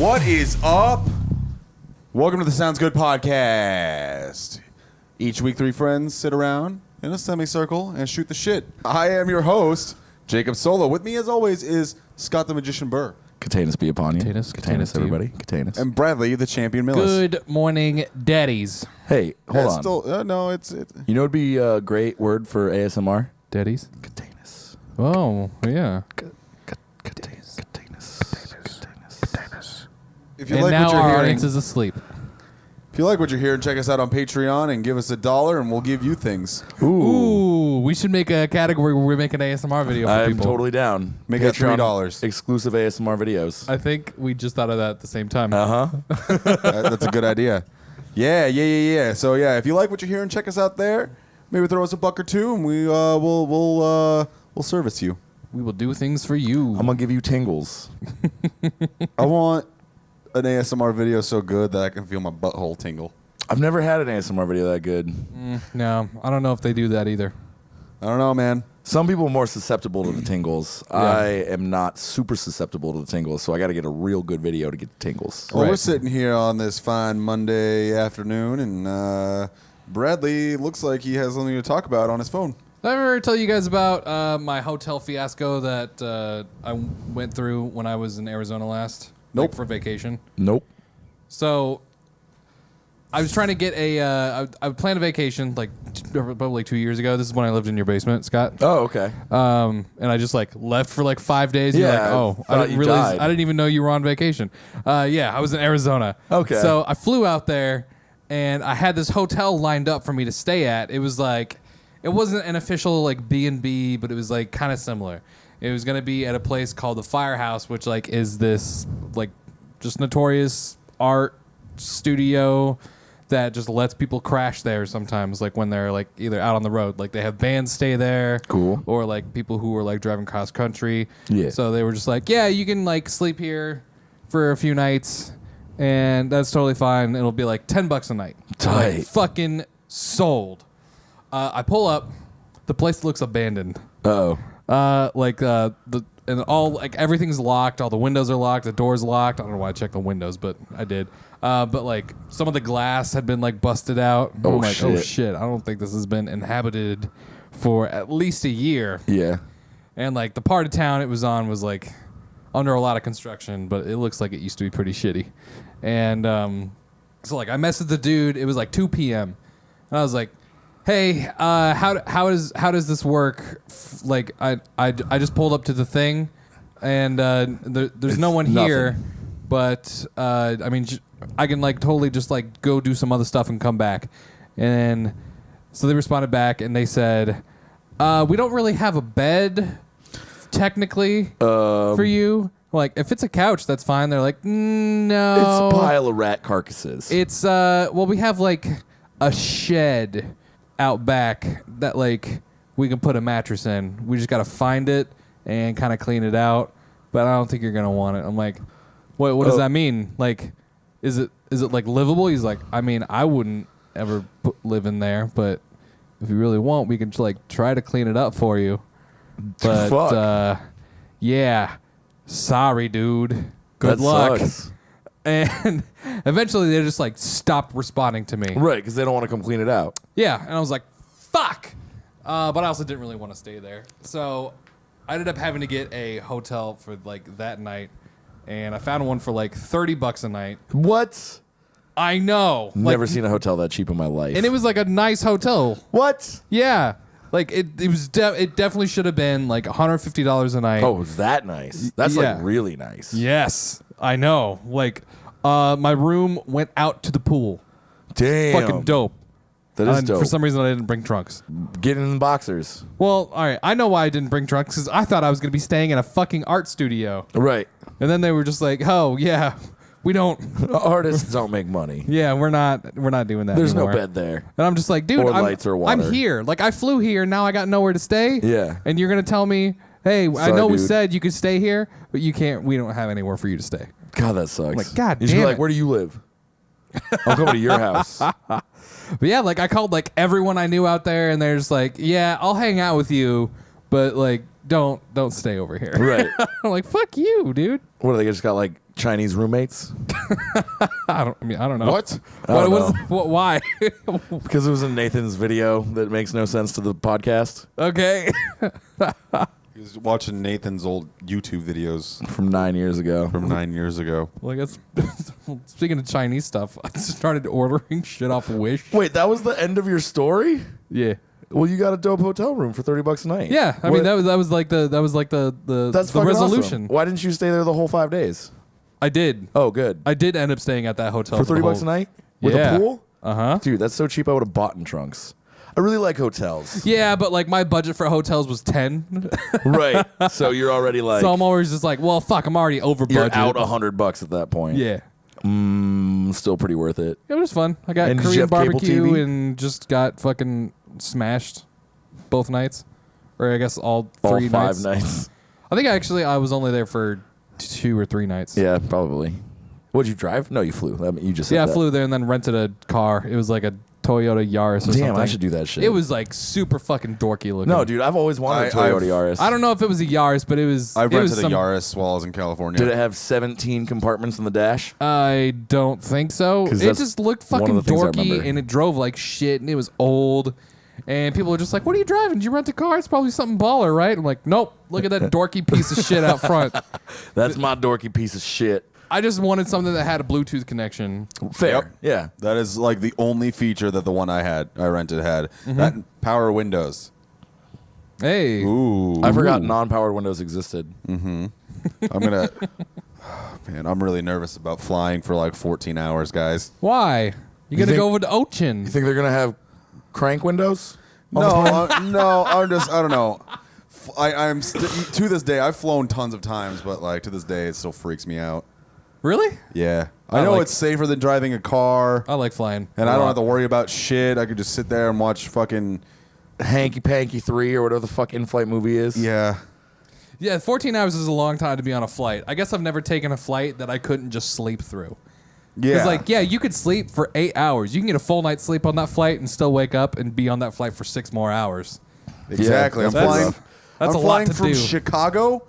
What is up? Welcome to the Sounds Good podcast. Each week, three friends sit around in a semicircle and shoot the shit. I am your host, Jacob Solo. With me, as always, is Scott the Magician Burr. Catanus be upon you. Catanus everybody. Catanus. And Bradley, the champion Millis. Good morning, daddies. Hey, hold on. Still, no, it's... You know what would be a great word for ASMR? Daddies? Catanus. Oh, yeah. Catanus. If you And like now what you're our hearing, audience is asleep. if you like what you're hearing, check us out on Patreon and give us $1 and we'll give you things. Ooh, we should make a category where we make an ASMR video for I'm people. totally down. Make it Patreon $3. Exclusive ASMR videos. I think we just thought of that at the same time. That's a good idea. Yeah. So yeah, if you like what you're hearing, check us out there. Maybe throw us $1 or $2, and we'll service you. We will do things for you. I'm going to give you tingles. I want an ASMR video so good that I can feel my butthole tingle. I've never had an ASMR video that good. No, I don't know if they do that either. I don't know, man. Some people are more susceptible to the tingles. I am not super susceptible to the tingles, so I got to get a real good video to get the tingles. Well, we're Right. sitting here on this fine Monday afternoon, and Bradley looks like he has something to talk about on his phone. Did I ever tell you guys about my hotel fiasco that I went through when I was in Arizona last? Nope. Like, for vacation. Nope. So I was trying to get I planned a vacation probably 2 years ago. This is when I lived in your basement, Scott. Oh, okay. And I just left for 5 days. And Yeah, you're like, I oh, I thought didn't you realize. died. I didn't even know you were on vacation. Yeah, I was in Arizona. Okay. So I flew out there, and I had this hotel lined up for me to stay at. It was it wasn't an official B&B, but it was kind of similar. It was gonna be at a place called the Firehouse, which is this just notorious art studio that just lets people crash there sometimes, when they're either out on the road, they have bands stay there, Cool. or people who were driving cross country. Yeah. So they were just yeah, you can sleep here for a few nights, and that's totally fine. It'll be $10 a night. Tight. Fucking sold. I pull up, the place looks abandoned. Uh-oh. Everything's locked. All the windows are locked. The door's locked. I don't know why I checked the windows, but I did. But some of the glass had been busted out. Oh, I'm shit. oh shit! I don't think this has been inhabited for at least a year. Yeah. And the part of town it was on was under a lot of construction, but it looks like it used to be pretty shitty. And so I messaged the dude. It was 2 p.m. and I was like, hey, how does this work? I just pulled up to the thing, and there's no one here, but I can totally just go do some other stuff and come back. And so they responded back and they said, we don't really have a bed technically for you. If it's a couch, that's fine. They're like, no, It's a pile of rat carcasses. it's we have a shed out back that we can put a mattress in. We just gotta find it and kind of clean it out. But I don't think you're gonna want it. I'm like, what does that mean? Is it livable? He's like, I wouldn't ever live in there, but if you really want, we can try to clean it up for you. But Fuck. yeah, sorry, dude. Good That luck. sucks. And eventually they just stopped responding to me. Right, because they don't want to come clean it out. Yeah, and I was like, fuck. But I also didn't really want to stay there. So I ended up having to get a hotel for that night. And I found one for $30 a night. What? I know. Never seen a hotel that cheap in my life. And it was a nice hotel. What? Yeah. It definitely should have been $150 a night. Oh, it was that nice. That's Yeah. really nice. Yes, I know. My room went out to the pool. Damn. Fucking dope. That is dope. For some reason, I didn't bring trunks. Getting in the boxers. Well, all right. I know why I didn't bring trunks because I thought I was going to be staying in a fucking art studio. Right. And then they were just like, "Oh yeah, we don't. Artists don't make money. Yeah, we're not doing that. There's anymore." no bed there. And I'm just like, dude, Or I'm, lights or water. I'm here. I flew here. Now I got nowhere to stay. Yeah. And you're gonna tell me, hey, I Sorry, know we dude. said you could stay here, but you can't. We don't have anywhere for you to stay. God, that sucks. Like, God You should be damn like, it. where do you live? I'm coming to your house. But yeah, I called everyone I knew out there, and they're just like, yeah, I'll hang out with you, but don't stay over here. Right. I'm like, fuck you, dude. What, they just got Chinese roommates? I don't know. What? I don't know. Why? Because it was in Nathan's video that makes no sense to the podcast Okay. He was watching Nathan's old YouTube videos from 9 years ago. from 9 years ago. Well, I guess speaking of Chinese stuff, I started ordering shit off Wish. Wait, that was the end of your story? Yeah. Well, you got a dope hotel room for $30 a night. Yeah, I mean that was like the That's the fucking resolution. awesome. Why didn't you stay there the whole 5 days? I did. Oh, good. I did end up staying at that hotel For $30 a night with Yeah. a pool? Uh-huh. Dude, that's so cheap. I would have bought in trunks. I really like hotels. Yeah, but like my budget for hotels was 10. Right. So you're already like So I'm always just like, well, fuck, I'm already over you're budget. out $100 at that point. Yeah. Still pretty worth it. It was fun. I got And did you Korean have cable barbecue TV? and just got fucking smashed both nights. Or I guess all All 3 5 nights. nights. I think I was only there for 2 or 3 nights. Yeah, probably. What'd you drive? No, you flew. I mean, you just said Yeah, I that. flew there and then rented a car. It was like a Toyota Yaris or Damn, something. I should do that shit. It was like super fucking dorky looking. No, dude, I've always wanted a I've- Toyota Yaris. I don't know if it was a Yaris, but it was. I it was rented a some- Yaris while I was in California. Did it have 17 compartments in the dash? I don't think so. 'Cause It that's just looked one of fucking the things I dorky remember. and it drove like shit and it was old. And people were just like, "What are you driving? Did you rent a car? It's probably something baller, right?" I'm like, "Nope. Look at that dorky piece of shit out front." That's my dorky piece of shit. I just wanted something that had a Bluetooth connection. Fair. Yep. Yeah. That is like the only feature that the one I rented had. That and power windows. Hey, Ooh. I forgot non-powered windows existed. I'm gonna. Man, I'm really nervous about flying for like 14 hours, guys. why? You gonna think- go over to Ocean? You think they're gonna have crank windows? No, no. I'm just. I don't know. I'm to this day. I've flown tons of times, but like to this day, it still freaks me out. Really? Yeah, I I know like- it's safer than driving a car, I like flying. and a I don't lot. have to worry about shit. I could just sit there and watch fucking. Hanky Panky 3 or whatever the fuck in-flight movie is. Yeah. Yeah, 14 hours is a long time to be on a flight. I guess I've never taken a flight that I couldn't just sleep through. Yeah. It's like, yeah, you could sleep for 8 hours. You can get a full night's sleep on that flight and still wake up and be on that flight for 6 more hours. Exactly. I'm that's flying. rough. That's I'm a lot flying to from do. Chicago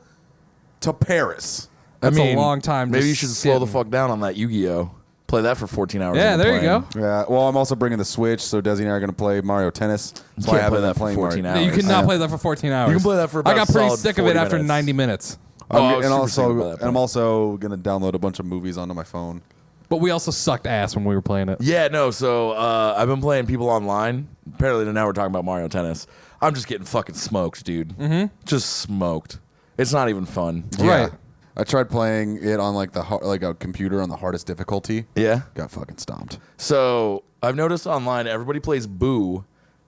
to Paris. That's a long time. Maybe just you should slow the sitting. fuck down on that Yu-Gi-Oh. Play that for 14 hours. Yeah, on the there you plane. go. Yeah. Well, I'm also bringing the Switch, so Desi and I are going to play Mario Tennis. So can't I haven't play that been for playing 14 Mario. No, you hours. cannot Yeah. play that for 14 hours. You can play that for about I got a pretty solid sick of it 40 after minutes. 90 minutes. Oh, I I'm, was and super sick of also, that and I'm point. also going to download a bunch of movies onto my phone. But we also sucked ass when we were playing it. Yeah, no. So I've been playing people online. Apparently, now we're talking about Mario Tennis. I'm just getting fucking smoked, dude. Mm-hmm. Just smoked. It's not even fun. Right. I tried playing it on like like a computer on the hardest difficulty. Yeah. Got fucking stomped. So I've noticed online everybody plays Boo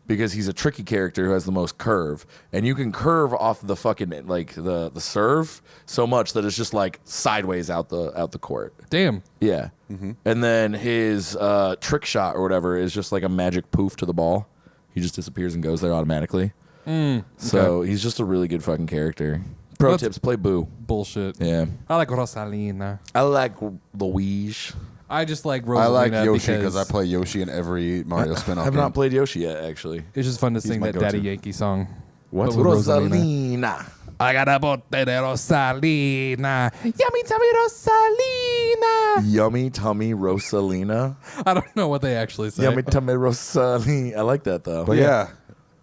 because he's a tricky character who has the most curve, and you can curve off the fucking like the serve so much that it's just like sideways out the court. Damn. Yeah. And then his trick shot or whatever is just like a magic poof to the ball. He just disappears and goes there automatically. So he's just a really good fucking character. Pro That's- tips: play Boo. Bullshit. Yeah. I like Rosalina. I like Luigi. I just like Rosalina I like Yoshi because because I play Yoshi in every Mario spin-off I have game. not played Yoshi yet, actually. it's just fun to sing my that Daddy go-to. Yankee song. What? But with Rosalina. Rosalina. I got a bote de Rosalina. Yummy tummy Rosalina. Yummy tummy Rosalina. I don't know what they actually say. Yummy tummy Rosalina. I like that though. But yeah,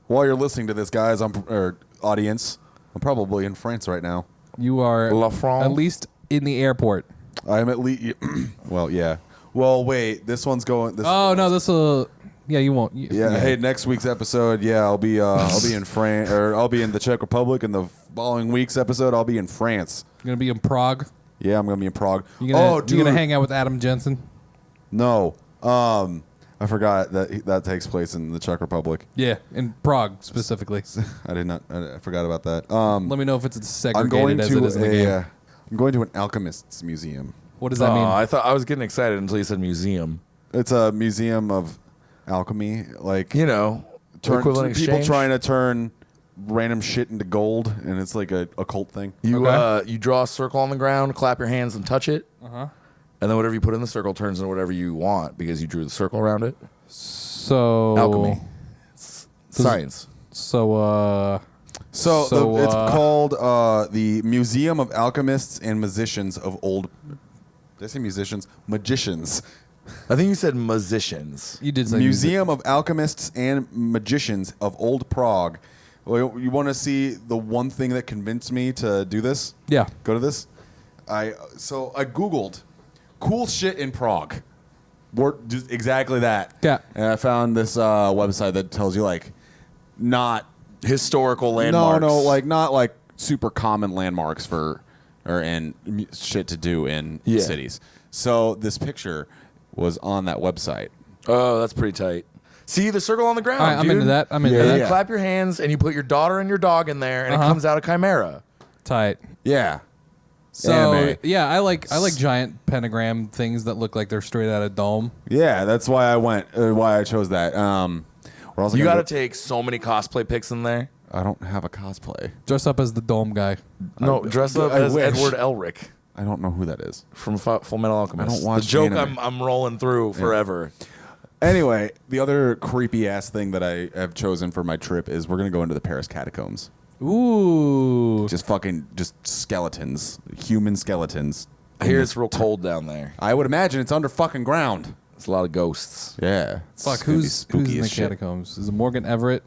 while you're listening to this, guys, or audience, I'm probably in France right now. You are La France. at least in the airport. I'm at least. Well, yeah. Well, wait. This one's going. This, Oh no, this will. Yeah, you won't. Yeah. Hey, next week's episode. Yeah, I'll be in France, or I'll be in the Czech Republic. And the following week's episode, I'll be in France. You're gonna be in Prague. Yeah, I'm gonna be in Prague. You're gonna, oh, dude. you're gonna hang out with Adam Jensen. No. I forgot that takes place in the Czech Republic. Yeah, in Prague specifically. I did not. I forgot about that. Let me know if it's as I'm going segregated as it to is in the game. I'm going to an alchemist's museum. What does that mean? I thought I was getting excited until you said museum. It's a museum of alchemy, like You know, equivalent people exchange. trying to turn random shit into gold, and it's like a occult thing. You Okay. you draw a circle on the ground, clap your hands, and touch it. And then whatever you put in the circle turns into whatever you want because you drew the circle around it. So Alchemy. Science. So It's called the Museum of Alchemists and Musicians of Old Did I say musicians? Magicians. I think you said musicians. You did say Museum of Alchemists and Magicians of Old Prague. Well, you want to see the one thing that convinced me to do this? Yeah. Go to this. So I Googled cool shit in Prague. Just exactly that. Yeah. And I found this website that tells you like not Historical landmarks. No, like not like super common landmarks and shit to do in Yeah. cities. So this picture was on that website. Oh, that's pretty tight. See the circle on the ground. All right, I'm dude. into that. I'm into Yeah, that. You clap your hands and you put your daughter and your dog in there, and it Uh-huh. comes out a chimera. Tight. Yeah. So Anime. yeah, I like giant pentagram things that look like they're straight out of dome. Yeah, that's why I went. Why I chose that. Where I was like, You got to take so many cosplay pics in there. I don't have a cosplay. Dress up as the dome guy. No, dress up I as wish. Edward Elric I don't know who that is. from Full Metal Alchemist. I don't watch the joke anime. I'm rolling through forever. Anyway, the other creepy ass thing that I have chosen for my trip is we're gonna go into the Paris catacombs. Ooh. Just skeletons, human skeletons. I hear it's real cold down there. I would imagine it's under fucking ground. It's a lot of ghosts. Yeah. Fuck, It's gonna be who's spooky in the as shit. catacombs? Is it Morgan Everett?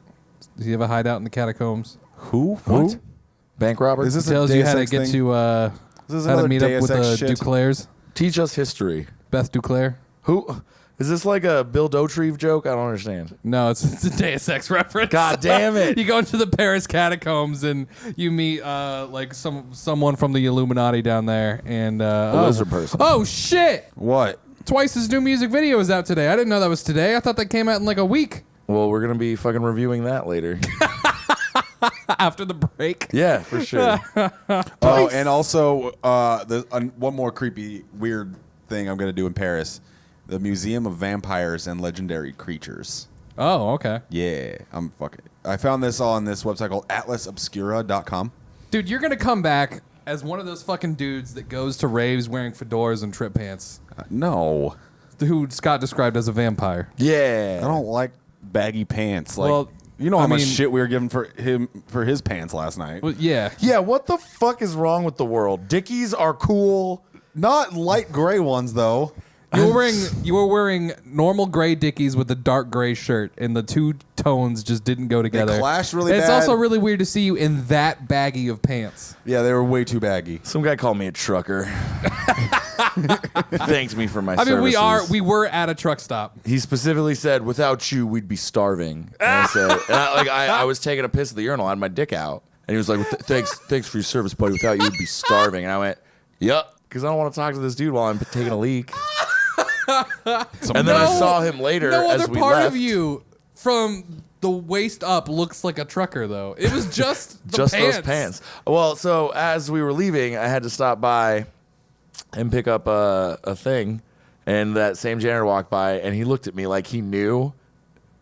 Does he have a hideout in the catacombs? Who? What? Bank robber? Is this Tells a you Deus how to Ex get thing? to This is how to another meet up Deus with Ex the shit? Duclairs. Teach us history. Beth Duclair. Who? Is this like a Bill Dauterive joke? I don't understand. No, it's a Deus Ex reference. God damn it. You go into the Paris catacombs and you meet like someone from the Illuminati down there and A lizard person. Oh shit! What? Twice's new music video is out today. I didn't know that was today. I thought that came out in like a week Well, we're going to be fucking reviewing that later. after the break. Yeah, for sure. Oh, and also, there's one more creepy, weird thing I'm gonna do in Paris: the Museum of Vampires and Legendary Creatures. Oh, okay. Yeah, I found this on this website called atlasobscura.com. Dude, you're gonna come back as one of those fucking dudes that goes to raves wearing fedoras and trip pants, No, who Scott described as a vampire. Yeah. I don't like baggy pants. Like, Well, you know how I much mean- shit we were given for him for his pants last night. Well, yeah. Yeah, what the fuck is wrong with the world? Dickies are cool. Not light gray ones though. You were wearing normal gray Dickies with a dark gray shirt, and the two tones just didn't go together. clashed really And It's bad. also really weird to see you in that baggy of pants. Yeah, they were way too baggy. Some guy called me a trucker. Thanked me for my I mean, services. we were at a truck stop. He specifically said, "Without you, we'd be starving." And I said, I was taking a piss at the urinal, I had my dick out, and he was like, "Thanks for your service, buddy. Without you, we'd be starving." And I went, "Yup," because I don't want to talk to this dude while I'm taking a leak. And then I saw him later No as other we part left. of you from the waist up looks like a trucker, though. It was just the Just pants. those pants. Well, so as we were leaving, I had to stop by and pick up a thing, and that same janitor walked by, and he looked at me like he knew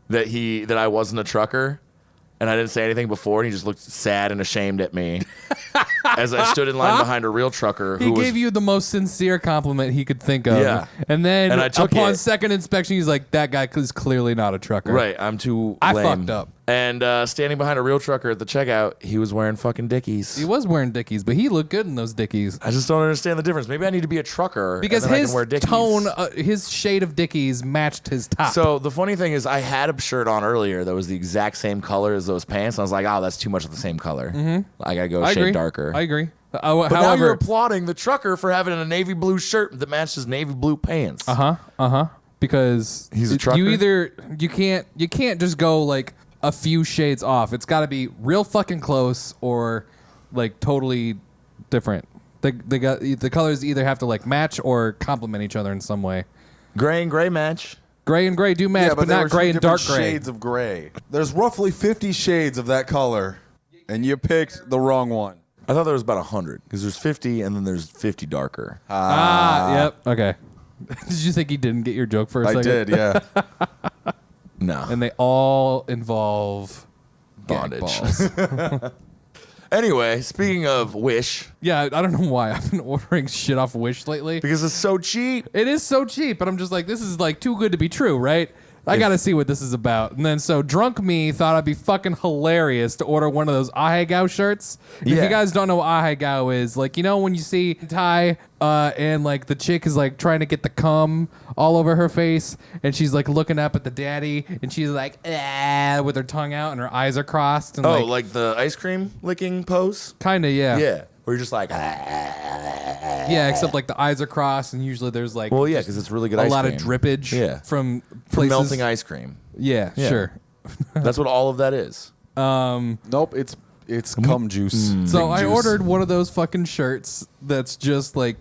that I wasn't a trucker, and I didn't say anything before, and he just looked sad and ashamed at me as I stood in line behind a real trucker He who was gave you the most sincere compliment he could think of. Yeah. And then And I took upon it. second inspection, he's like, that guy is clearly not a trucker. right. I'm too I lame. fucked up. And standing behind a real trucker at the checkout, he was wearing fucking Dickies. He was wearing Dickies, but he looked good in those Dickies. I just don't understand the difference. Maybe I need to be a trucker Because and then I his can wear Dickies. tone, his shade of Dickies matched his top. So the funny thing is, I had a shirt on earlier that was the exact same color as those pants. And I was like, oh, that's too much of the same color. Mm-hmm. I gotta go a I shade agree. darker. I agree. but now you're However, applauding the trucker for having a navy blue shirt that matched his navy blue pants. because He's a trucker? you can't just go like a few shades off. It's got to be real fucking close or like totally different. The colors either have to like match or complement each other in some way. Gray and gray match. Gray and gray do match, but there not were gray two and dark different gray. shades of gray. There's roughly 50 shades of that color, and you picked the wrong one. I thought there was about 100 because there's 50 and then there's 50 darker. Yep. Okay. Did you think he didn't get your joke for a I second? did, yeah. No. And they all involve gag Bondage. balls. Anyway, speaking of Wish, Yeah, I don't know why I've been ordering shit off Wish lately. because it's so cheap. It is so cheap, but I'm just like, this is like too good to be true, right? I gotta see what this is about. And then so drunk me thought I'd be fucking hilarious to order one of those ahegao shirts. And If Yeah. you guys don't know what ahegao is, like, you know when you see Thai and like the chick is like trying to get the cum all over her face and she's like looking up at the daddy and she's like with her tongue out and her eyes are crossed and Oh, like the ice cream licking pose? kind of yeah. Where you're just like, Yeah, except like the eyes are crossed and usually there's like well, yeah, because it's really good a ice lot cream. of drippage Yeah. from From places. melting ice cream. Yeah, Yeah. sure. That's what all of that is. Nope, it's cum juice. So I Juice. ordered one of those fucking shirts that's just like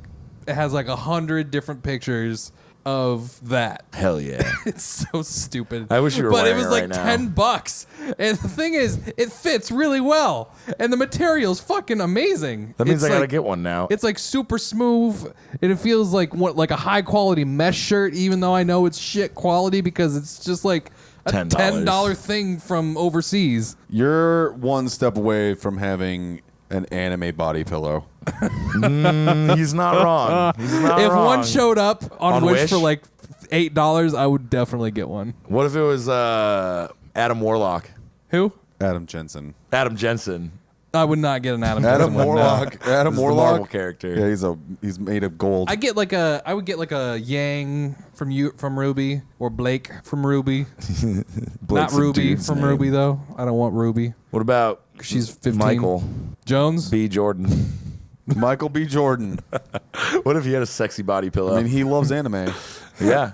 it has like 100 different pictures of that. Hell yeah. It's so stupid. I wish you were But it wearing was it like right now. $10. And the thing is, it fits really well. And the material's fucking amazing. That means It's I gotta like- get one now. It's like super smooth, and it feels like like a high quality mesh shirt, even though I know it's shit quality because it's just like a $10. $10 thing from overseas. You're one step away from having an anime body pillow. He's not wrong. He's not If wrong. one showed up on, On Wish Wish? for like $8, I would definitely get one. What if it was Adam Warlock? Who? Adam Jensen. Adam Jensen. I would not get an Adam. Adam Jensen one, no. Warlock. Adam This is the Warlock. Marvel character. Yeah, he's made of gold. I would get like a Yang from Ruby or Blake from Ruby. Not Blake's a Ruby dude's from name. Ruby though. I don't want Ruby. What about She's 15. Michael Jones. B. Jordan? Michael B. Jordan. What if he had a sexy body pillow? I mean, he loves anime. Yeah.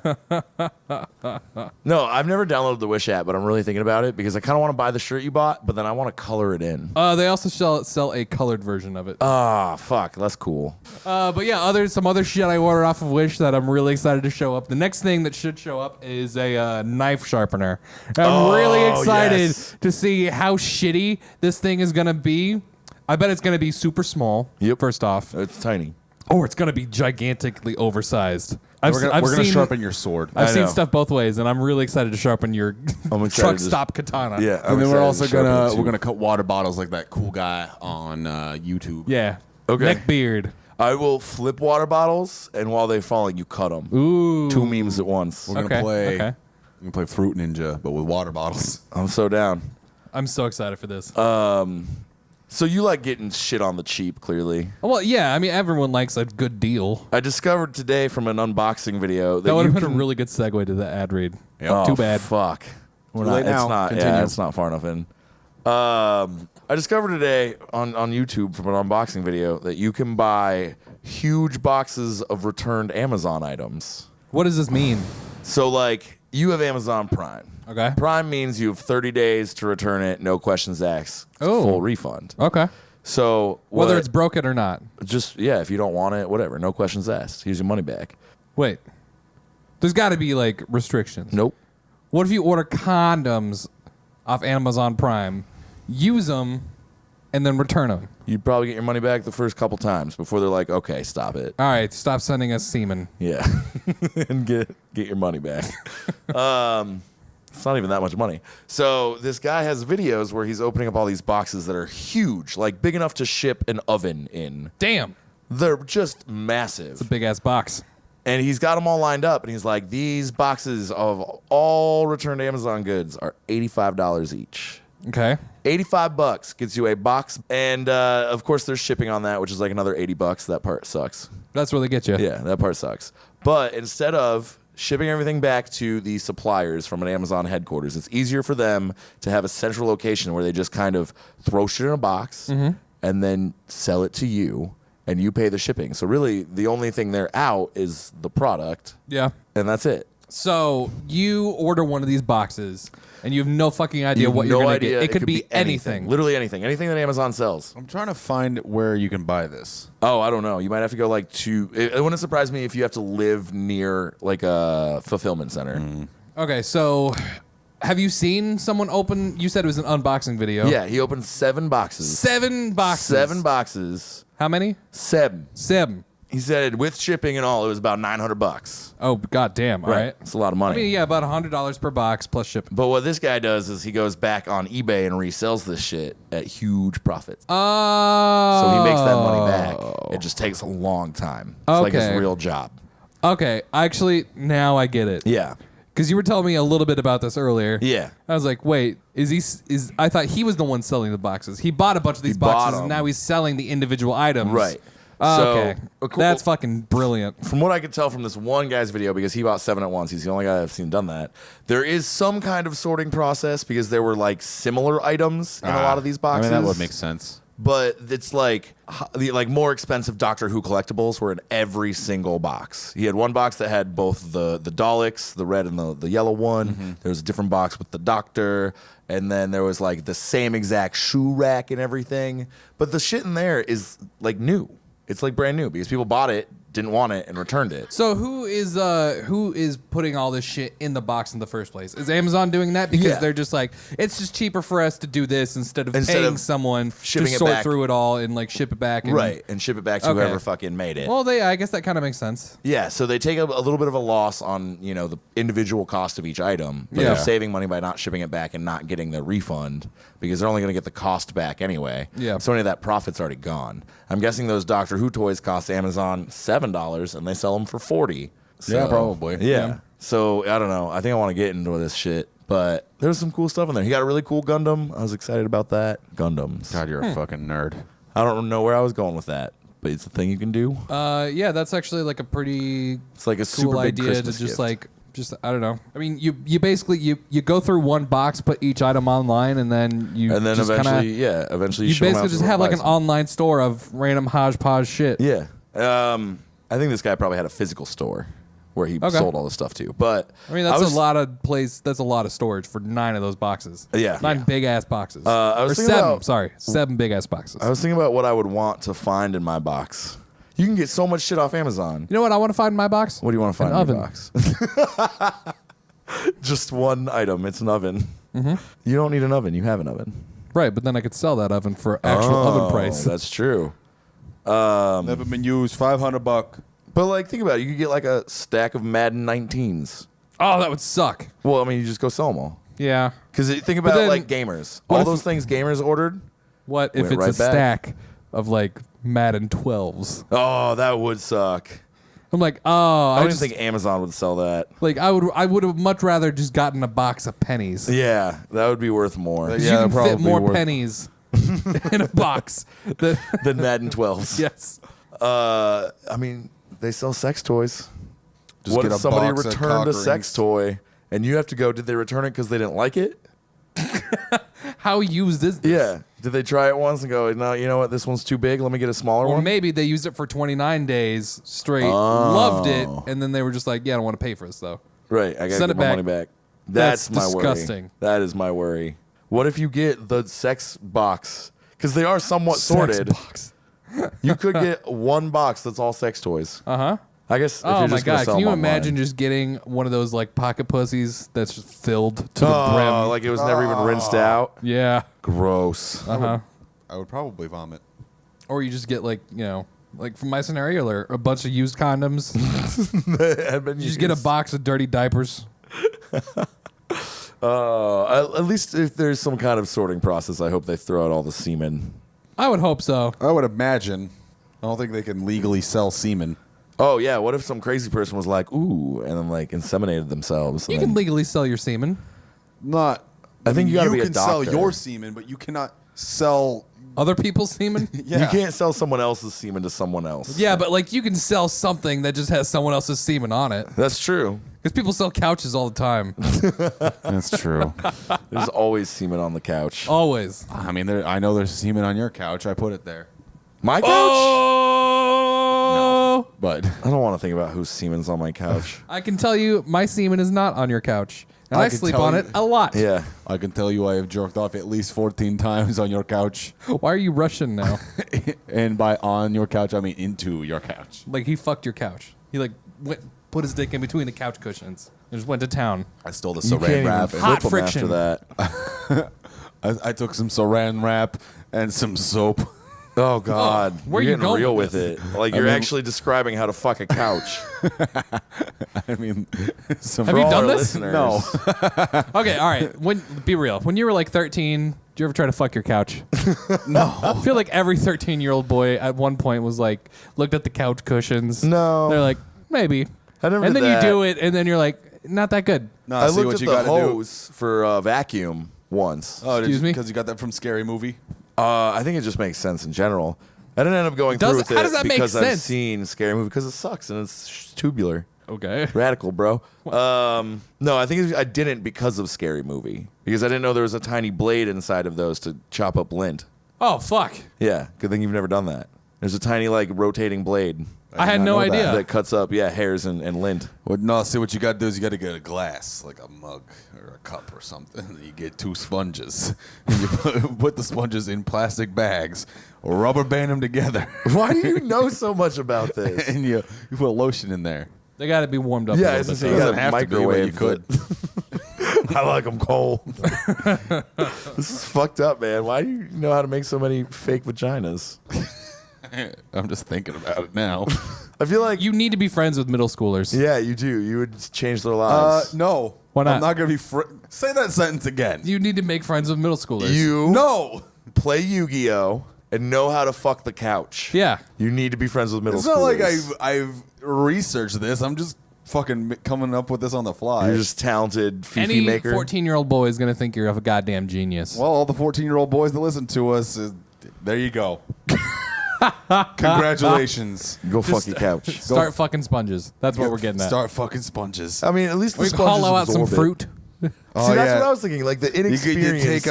No, I've never downloaded the Wish app, but I'm really thinking about it because I kind of want to buy the shirt you bought, but then I want to color it in. They also sell a colored version of it. Ah, fuck, that's cool. But yeah, some other shit I ordered off of Wish that I'm really excited to show up. The next thing that should show up is a knife sharpener. I'm really excited yes. to see how shitty this thing is gonna be. I bet it's gonna be super small. Yep. First off, It's tiny. or it's gonna be gigantically oversized. I've We're gonna seen, sharpen your sword. I've I seen know. stuff both ways, and I'm really excited to sharpen your I'm excited truck to- stop katana. Yeah, and then we're also gonna we're gonna cut water bottles like that cool guy on YouTube. Yeah. Okay. Neck beard. I will flip water bottles, and while they're falling, you cut them. Ooh. Two memes at once. We're gonna Okay, play. okay. We're gonna play Fruit Ninja, but with water bottles. I'm so down. I'm so excited for this. So you like getting shit on the cheap, clearly. Well, yeah. I mean, everyone likes a good deal. I discovered today from an unboxing video That would you have been can a really good segue to the ad read. Oh, Too bad. Fuck. We're Too late It's now. not. Continue. Yeah, it's not far enough in. I discovered today on YouTube from an unboxing video that you can buy huge boxes of returned Amazon items. What does this mean? So, like, you have Amazon Prime. Okay. Prime means you have 30 days to return it, no questions asked, Oh. full refund. Okay. So Whether what- it's broken or not. just yeah, if you don't want it, whatever, no questions asked. Here's your money back. Wait. There's got to be like restrictions. Nope. What if you order condoms off Amazon Prime, use them, and then return them? You'd probably get your money back the first couple times before they're like, okay, stop it. All right, stop sending us semen. Yeah, and get your money back. It's not even that much money. So this guy has videos where he's opening up all these boxes that are huge, like big enough to ship an oven in. Damn. They're just massive. It's a big ass box. And he's got them all lined up, and he's like, these boxes of all returned Amazon goods are $85 each. Okay. $85 gets you a box, and of course there's shipping on that, which is like another $80. That part sucks. That's where they get you. Yeah, that part sucks. But instead of shipping everything back to the suppliers from an Amazon headquarters, it's easier for them to have a central location where they just kind of throw shit in a box and then sell it to you, and you pay the shipping. So really, the only thing they're out is the product, Yeah. and that's it. So you order one of these boxes, and you have no fucking idea You have what you're no gonna idea. get. It could be anything. Literally anything. Anything that Amazon sells. I'm trying to find where you can buy this. Oh, I don't know. You might have to go like to. It wouldn't surprise me if you have to live near like a fulfillment center. Okay, so have you seen someone open? You said it was an unboxing video. Yeah, he opened 7 boxes. 7 boxes. 7 boxes. How many? 7. 7. He said with shipping and all, it was about $900. Oh, goddamn. All right. It's a lot of I money. mean, yeah, about $100 per box plus shipping. But what this guy does is he goes back on eBay and resells this shit at huge profits. Oh. So he makes that money back. It just takes a long time. It's like his Okay. real job. Okay, actually, now I get it. Yeah. Because you were telling me a little bit about this earlier. Yeah. I was like, wait, I thought he was the one selling the boxes. He bought a bunch of these bought boxes, and them. now he's selling the individual items. Right. Oh, So, okay. cool. That's fucking brilliant. From what I could tell from this one guy's video, because he bought 7 at once, he's the only guy I've seen done that. There is some kind of sorting process because there were like similar items in a lot of these boxes. I mean, that would make sense. But it's like the more expensive Doctor Who collectibles were in every single box. He had one box that had both the Daleks, the red and the yellow one. There was a different box with the Doctor, and then there was like the same exact shoe rack and everything. But the shit in there is like new. It's like brand new because people bought it, didn't want it, and returned it. So who is putting all this shit in the box in the first place? Is Amazon doing that because Yeah. they're just like, it's just cheaper for us to do this instead of Instead paying of someone shipping to it sort back. through it all and like ship it back? And, Right, and ship it back to Okay. whoever fucking made it. Well, I guess that kind of makes sense. Yeah, so they take a little bit of a loss on, the individual cost of each item, but Yeah. they're saving money by not shipping it back and not getting the refund because they're only going to get the cost back anyway. Yeah. So any of that profit's already gone. I'm guessing those Doctor Who toys cost Amazon $7 and they sell them for $40. Yeah, probably. Yeah. Yeah. So I don't know. I think I want to get into this shit, but there's some cool stuff in there. He got a really cool Gundam. I was excited about that. Gundams. God, you're a fucking nerd. I don't know where I was going with that, but it's a thing you can do. Yeah, that's actually like a pretty It's like a cool super big idea Christmas to just gift. I don't know. I mean, you basically you go through one box, put each item online, and then just eventually, kinda, eventually you ship 'em out basically to just whoever have like buys an them. online store of random hodgepodge shit. Yeah. I think this guy probably had a physical store where he Okay. sold all this stuff to. But I mean, that's a lot of place. That's a lot of storage for 9 of those boxes. Yeah. 9 big ass boxes. I was or thinking 7. about- Sorry, 7 big ass boxes. I was thinking about what I would want to find in my box. You can get so much shit off Amazon. You know what I want to find in my box? What do you want to find An in your oven. box? Just one item. It's an oven. Mm-hmm. You don't need an oven. You have an oven. Right, but then I could sell that oven for actual oven price. That's true. Never been used. $500. But like, think about it. You could get like a stack of Madden 19s. Oh, that would suck. Well, I mean, you just go sell them all. Yeah. Because think about then- like gamers. what All if- those things gamers ordered. What if Went it's right a back. stack of like Madden 12s? Oh, that would suck. I'm like, oh, I I don't just even think Amazon would sell that. like I would have much rather just gotten a box of pennies. Yeah, that would be worth more Yeah. You can that'd fit probably more worth- pennies in a box. Than, than Madden 12s. yes. I mean, they sell sex toys. Just What get if a somebody box of returned cock a rings. sex toy and you have to go, did they return it because they didn't like it? How used is this? Yeah. Did they try it once and go, no, you know what, this one's too big, let me get a smaller Or one? maybe they used it for 29 days straight, Oh. loved it, and then they were just like, yeah, I don't want to pay for this though. Right, I gotta Send get it my back. money back. That's my disgusting. worry. That is my worry. What if you get the sex box? Because they are somewhat sorted. Sex box. You could get one box that's all sex toys. Uh-huh. I guess. If Oh you're my just gonna god! sell Can you them online. imagine just getting one of those like pocket pussies that's just filled to the Oh, brim? like it was never even rinsed out. Yeah. Gross. Uh-huh. I would probably vomit. Or you just get like, like from my scenario, or a bunch of used condoms. Had been You just get a used. box of dirty diapers. At least if there's some kind of sorting process, I hope they throw out all the semen. I would hope so. I would imagine. I don't think they can legally sell semen. Oh yeah, what if some crazy person was like, ooh, and then like inseminated themselves? You and can then- legally sell your semen. Not. I think you gotta be a can sell doctor. your semen, but you cannot sell. Other people's semen? Yeah. You can't sell someone else's semen to someone else. Yeah, but like you can sell something that just has someone else's semen on it. That's true. Because people sell couches all the time. That's true. There's always semen on the couch. Always. I mean, I know there's semen on your couch. I put it there. My couch? Oh! But I don't want to think about whose semen's on my couch. I can tell you my semen is not on your couch. And I can sleep tell on you- it a lot. Yeah. I can tell you I have jerked off at least 14 times on your couch. Why are you Russian now? And by on your couch, I mean into your couch. Like he fucked your couch. He like put his dick in between the couch cushions and just went to town. I stole the You can't saran even wrap. flip Hot them friction. after that. I took some saran wrap and some soap. Oh God, where you're you getting going real with with it. Like you're mean- actually describing how to fuck a couch. I mean, some Have For you all done our this? listeners. No. Okay, all right. Be real. When you were like 13, did you ever try to fuck your couch? No. I feel like every 13-year-old boy at one point was like, looked at the couch cushions. No. They're like, maybe. I never And did then that. you do it, and then you're like, not that good. No, I see looked what at you the gotta do. hose for vacuum once. Oh, Excuse me? Because you got that from Scary Movie. I think it just makes sense in general. I didn't end up going Does through it? with How it does that make because I've sense? seen Scary Movie because it sucks and it's tubular. Okay. Radical, bro. No, I think I didn't because of Scary Movie because I didn't know there was a tiny blade inside of those to chop up lint. Oh fuck! Yeah, good thing you've never done that. There's a tiny like rotating blade I had not no know that. idea. that cuts up hairs and lint. Well, no, see what you got to do is you got to get a glass, like a mug or a cup or something. And you get 2 sponges. And you put the sponges in plastic bags, rubber band them together, Why do you know so much about this? and you put lotion in there. They got to be warmed up. Yeah, a it's little the bit. same. though. You Doesn't gotta have to be, but microwave you could. I like them cold. This is fucked up, man. Why do you know how to make so many fake vaginas? I'm just thinking about it now. I feel like You need to be friends with middle schoolers. yeah, you do. You would change their lives. No. Why not? I'm not going to be Say that sentence again. You need to make friends with middle schoolers. You No. play Yu-Gi-Oh and know how to fuck the couch. Yeah. You need to be friends with middle It's schoolers. not like I've researched this. I'm just fucking coming up with this on the fly. You're just talented Fifi Any maker. 14-year-old boy is gonna think you're a goddamn genius. Well, all the 14-year-old boys that listen to us, there you go. Congratulations. Go fuck your couch. Start fucking sponges. That's what we're getting at. Start fucking sponges. I mean, at least the We sponges hollow out some absorb it. fruit. Oh, See, that's yeah. what I was thinking. Like the You inexperienced.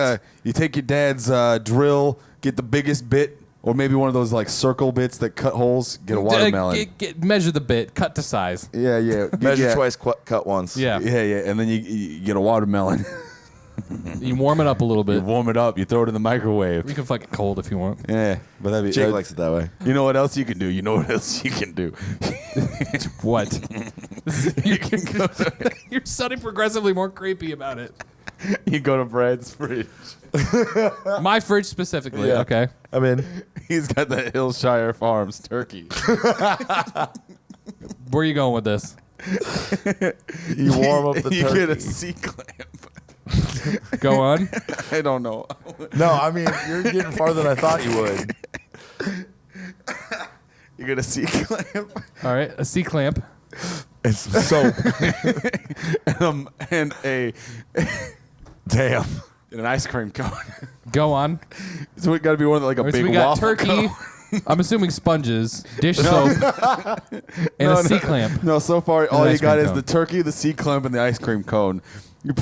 take your dad's drill, get the biggest bit, or maybe one of those like circle bits that cut holes. Get a watermelon. Measure the bit, cut to size. Yeah, yeah. Measure yeah. twice, cut once. Yeah. Yeah, yeah, and then you get a watermelon. You warm it up a little You bit. warm it up. You throw it in the microwave. You can fuck it cold if you want. Yeah, but that'd be. Jake likes it that way. You know what else you can do? You know what else you can do? What? You can go. You're sounding progressively more creepy about it. You go to Brad's fridge. My fridge specifically. Yeah. Okay. I'm in. He's got the Hillshire Farms turkey. Where are you going with this? You warm up the You turkey. get a C-clamp. Go on. I don't know. No, I mean you're getting farther than I thought you would. You get a C-clamp All right. A C clamp. It's soap. and Damn. an ice cream cone. Go on. So it got to be one of like a All right, so big we got waffle turkey. cone. I'm assuming sponges, dish soap, and a C clamp. No, so far all an you ice got cream is cone. the turkey, the C-clamp, and the ice cream cone. You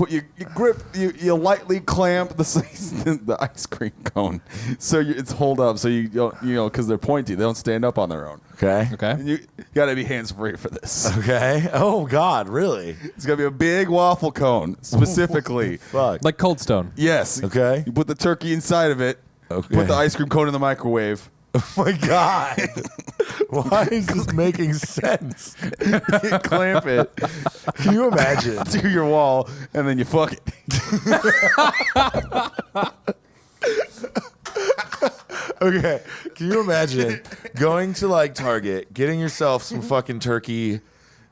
grip, you lightly clamp the ice cream cone, so it's hold up. So you don't, because they're pointy, they don't stand up on their own. Okay. Okay. And you got to be hands free for this. Okay. Oh God, really? It's gonna be a big waffle cone specifically. Fuck. Like Cold Stone. Yes. Okay. You put the turkey inside of it. Okay. Put the ice cream cone in the microwave. Oh my God. Why is this making sense? You clamp it Can you imagine? to your wall, and then you fuck it. Okay. Can you imagine going to like Target, getting yourself some fucking turkey,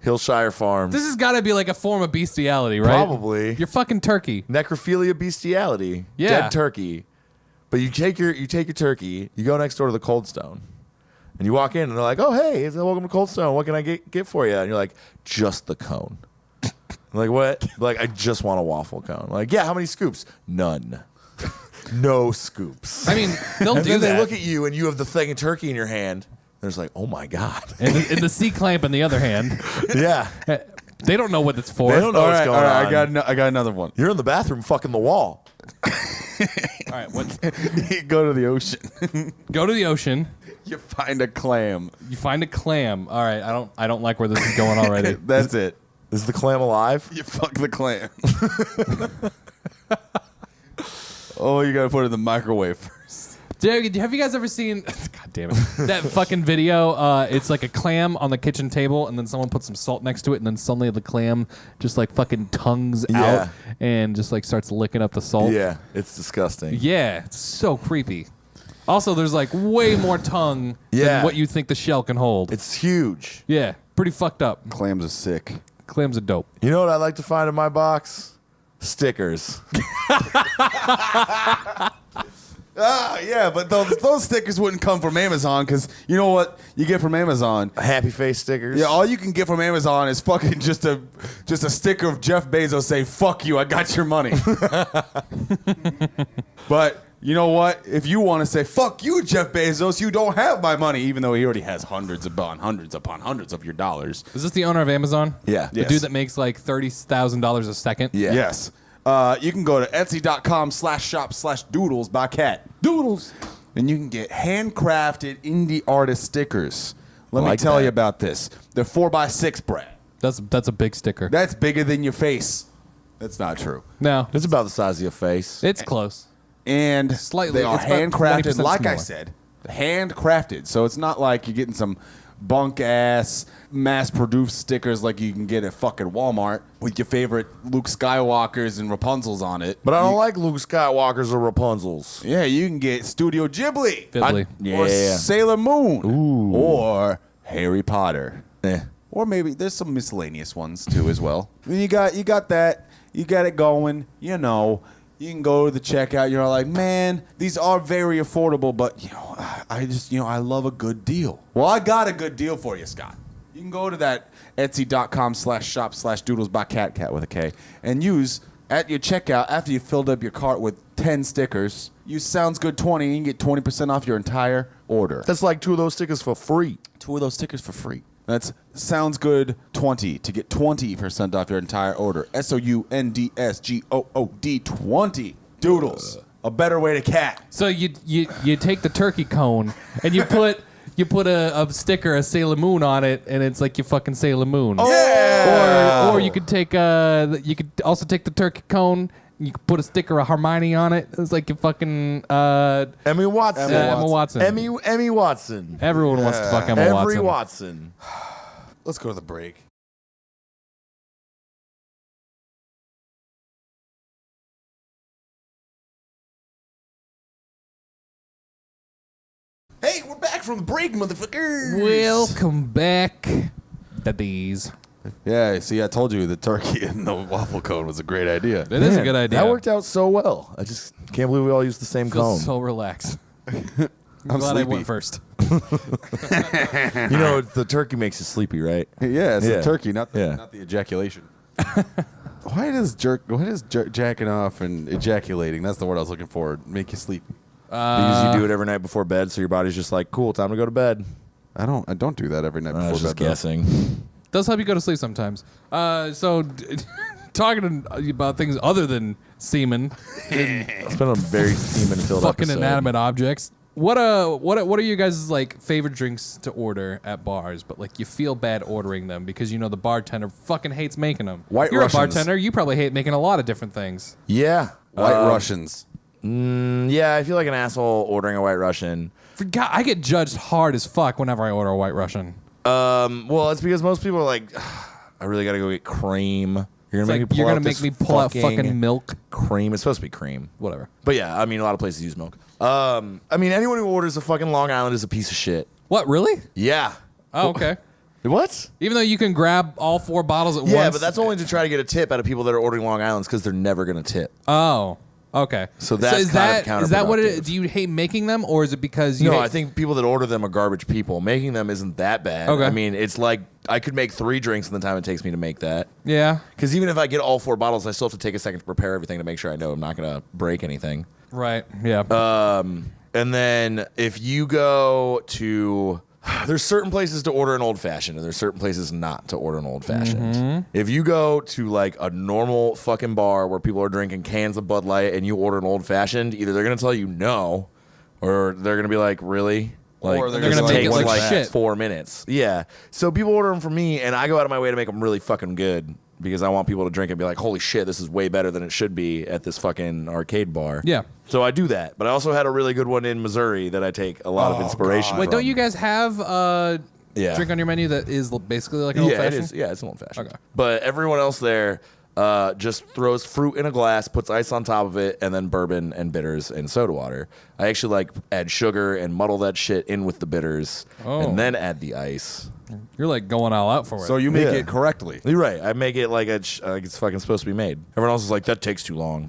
Hillshire Farms? This has got to be like a form of bestiality, right? Probably. You're fucking turkey. Necrophilia bestiality. Yeah. Dead turkey. But you take your turkey, you go next door to the Cold Stone, and you walk in and they're like, "Oh hey, welcome to Cold Stone. What can I get for you?" And you're like, "Just the cone." I'm like, what? Like, I just want a waffle cone. Like, yeah, how many scoops? None. No scoops. I mean, they'll And do then that. they look at you and you have the thing of turkey in your hand. They're just like, "Oh my God." and the C clamp in the other hand. Yeah. They don't know what it's for. They don't know All what's right, going all right. on. I got another one. You're in the bathroom fucking the wall. All right, what? You go to the ocean. Go to the ocean. You find a clam. You find a clam. All right, I don't like where this is going already. That's it. Is the clam alive? You fuck the clam. Oh, you gotta put it in the microwave first. Dude, have you guys ever seen? God damn it! That fucking video. It's like a clam on the kitchen table, and then someone puts some salt next to it, and then suddenly the clam just like fucking tongues Yeah. out and just like starts licking up the salt. Yeah, it's disgusting. Yeah, it's so creepy. Also, there's like way more tongue Yeah. than what you think the shell can hold. It's huge. Yeah, pretty fucked up. Clams are sick. Clams are dope. You know what I like to find in my box? Stickers. Yeah, but those stickers wouldn't come from Amazon because you know what you get from Amazon? Happy face stickers. Yeah, all you can get from Amazon is fucking just a sticker of Jeff Bezos saying "fuck you, I got your money." But you know what? If you want to say "fuck you, Jeff Bezos," you don't have my money, even though he already has hundreds upon hundreds of your dollars. Is this the owner of Amazon? Yeah. The Yes. dude that makes like $30,000 a second? Yeah. Yes. You can go to etsy.com/shop/doodles by Cat. Doodles. And you can get handcrafted indie artist stickers. Let me Like tell that. you about this. They're 4x6, Brad. That's a big sticker. That's bigger than your face. That's not true. No, It's about the size of your face. it's close. And Slightly- they are it's about handcrafted, 20% like I smaller. said. Handcrafted. So it's not like you're getting some bunk-ass, mass-produced stickers like you can get at fucking Walmart with your favorite Luke Skywalkers and Rapunzels on it. But I don't like Luke Skywalker's or Rapunzel's. Yeah, you can get Studio Ghibli. Ghibli. Or Yeah. Sailor Moon. Or Harry Potter. Eh. Or maybe there's some miscellaneous ones too as well. You got that. You got it going. You know, you can go to the checkout. You're like, man, these are very affordable, but I love a good deal. Well, I got a good deal for you, Scott. You can go to that Etsy.com/shop/doodles by cat with a K and use at your checkout after you filled up your cart with 10 stickers. Use Sounds Good 20 and you can get 20% off your entire order. That's like 2 of those stickers for free. 2 of those stickers for free. That's Sounds Good 20 to get 20% off your entire order. SOUNDSGOOD 20. Doodles. A better way to cat. So you take the turkey cone and you put a sticker of Sailor Moon on it, and it's like you fucking Sailor Moon. Yeah. Or you could take you could also take the turkey cone. You could put a sticker of Hermione on it. It's like you fucking Emmy Watson. Emma Watson. Emmy Watson. Everyone wants to fuck Emma Every Watson. Watson. Let's go to the break. Hey, we're back from the break, motherfuckers. Welcome back, daddies. Yeah, see, I told you the turkey and the waffle cone was a great idea. It is a Man, good idea. That worked out so well. I just can't believe we all used the same Feel cone. so relaxed. I'm Glad I sleepy. went first. You know, the turkey makes you sleepy, right? Yeah, it's Yeah. the turkey, not the, Yeah. not the ejaculation. Why does jacking off and ejaculating, that's the word I was looking for, make you sleepy? Because you do it every night before bed, so your body's just like, cool, time to go to bed. I don't do that every night I before was just bed. though. guessing. Does help you go to sleep sometimes. Talking about things other than semen, It's been a very semen-filled fucking episode. inanimate objects. What are you guys' like favorite drinks to order at bars? But like you feel bad ordering them because you know the bartender fucking hates making them. White You're Russians. a bartender. You probably hate making a lot of different things. Yeah. White Russians. Yeah, I feel like an asshole ordering a White Russian. God, I get judged hard as fuck whenever I order a White Russian. Well, it's because most people are like, I really got to go get cream. You're It's gonna like make me you're pull gonna out make this me pull out fucking milk. cream. It's supposed to be cream. Whatever. But yeah, I mean, a lot of places use milk. I mean, anyone who orders a fucking Long Island is a piece of shit. What really? Yeah. Oh, okay. What? Even though you can grab all 4 bottles at once. Yeah, but that's only to try to get a tip out of people that are ordering Long Islands because they're never gonna tip. Oh, okay. So that's is kind that of is that what it counterproductive. is? Do you hate making them, or is it because you? No, hate- I think people that order them are garbage people. Making them isn't that bad. Okay. I mean, it's like I could make 3 drinks in the time it takes me to make that. Yeah. Because even if I get all 4 bottles, I still have to take a second to prepare everything to make sure I know I'm not going to break anything. Right. Yeah. And then if you go to, there's certain places to order an old fashioned, and there's certain places not to order an old fashioned. If you go to like a normal fucking bar where people are drinking cans of Bud Light and you order an old fashioned, either they're going to tell you no, or they're going to be like, really? Like, Or they're this gonna make takes it look like shit. 4 minutes. Yeah. So people order them from me, and I go out of my way to make them really fucking good because I want people to drink and be like, holy shit, this is way better than it should be at this fucking arcade bar. Yeah. So I do that. But I also had a really good one in Missouri that I take a lot of inspiration Wait, from. don't you guys have Yeah. drink on your menu that is basically like an old Yeah, it fashioned? is. Yeah, it's an old fashioned. Okay. But everyone else there just throws fruit in a glass, puts ice on top of it, and then bourbon and bitters and soda water. I actually like add sugar and muddle that shit in with the bitters, and then add the ice. You're like going all out for it. So you make Yeah. it correctly. You're right. I make it like it's fucking supposed to be made. Everyone else is like, that takes too long.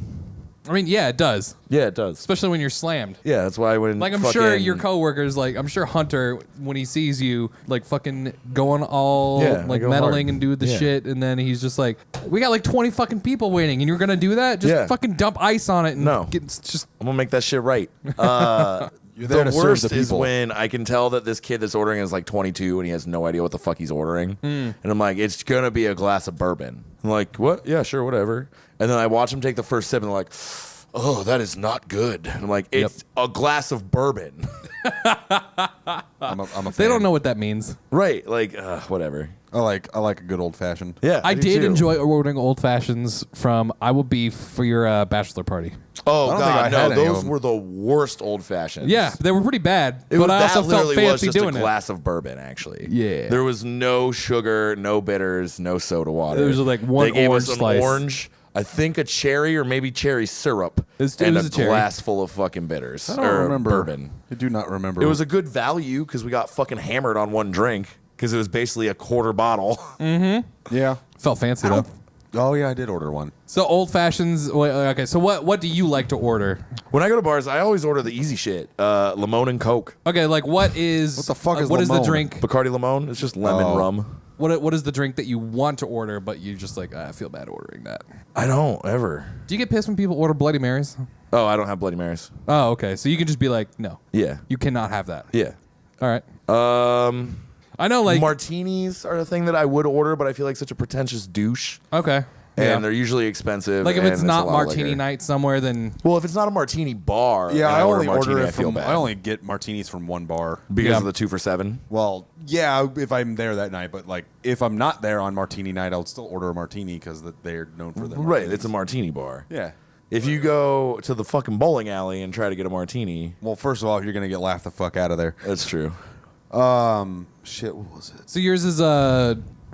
I mean, yeah, it does. Yeah, it does. Especially when you're slammed. Yeah, that's why when Like, I'm sure your coworkers, like, I'm sure Hunter, when he sees you, like, fucking going all, Yeah, I like, go meddling hard. and do the Yeah. shit, and then he's just like, we got, like, 20 fucking people waiting, and you're gonna do that? Just Yeah. fucking dump ice on it and No. just... I'm gonna make that shit right. You're there The to serve worst the is people. when I can tell that this kid that's ordering is like 22 and he has no idea what the fuck he's ordering. And I'm like, it's gonna be a glass of bourbon. I'm like, what? Yeah, sure, whatever. And then I watch him take the first sip and they're like, oh, that is not good. And I'm like, it's a glass of bourbon. I'm a fan. They don't know what that means. Right, like, whatever. I like a good old fashioned. Yeah, I do did too. enjoy ordering old fashions from I Will Beef for your bachelor party. Oh I don't god, think I had no, any of those them. were the worst old fashions. Yeah, they were pretty bad, It but was, I that also felt literally was fancy just doing a it. glass of bourbon, actually. Yeah. There was no sugar, no bitters, no soda water. There was, like, one They gave orange us an slice. orange, I think a cherry or maybe cherry syrup, It and was a a cherry. glass full of fucking bitters. I don't or remember. bourbon. I do not remember. It was a good value because we got fucking hammered on one drink because it was basically a quarter bottle. yeah. Felt fancy though. Oh yeah, I did order one. So old fashions. Okay, so what do you like to order? When I go to bars, I always order the easy shit, Limon and Coke. Okay, like what is What the fuck is what is the Limon? drink? Bacardi Limon, it's just lemon Oh. rum. What is the drink that you want to order, but you just like I feel bad ordering that? I don't ever. Do you get pissed when people order Bloody Marys? Oh, I don't have Bloody Marys. Oh, okay. So you can just be like, no, Yeah. you cannot have that. Yeah. All right. Um, I know, like martinis are a thing that I would order, but I feel like such a pretentious douche, okay, and yeah. they're usually expensive. Like if and it's a not lot of martini liquor. night somewhere, then Well, if it's not a martini bar, Yeah, and I only martini, order I it feel from. bad. I only get martinis from one bar. because Yeah. of the 2 for $7. Well, yeah, if I'm there that night, but like if I'm not there on martini night, I'll still order a martini because they're known for their Right, martinis. it's a martini bar. Yeah. If you go to the fucking bowling alley and try to get a martini, Well, first of all, you're gonna get laughed the fuck out of there. that's true. Shit, what was it? so yours is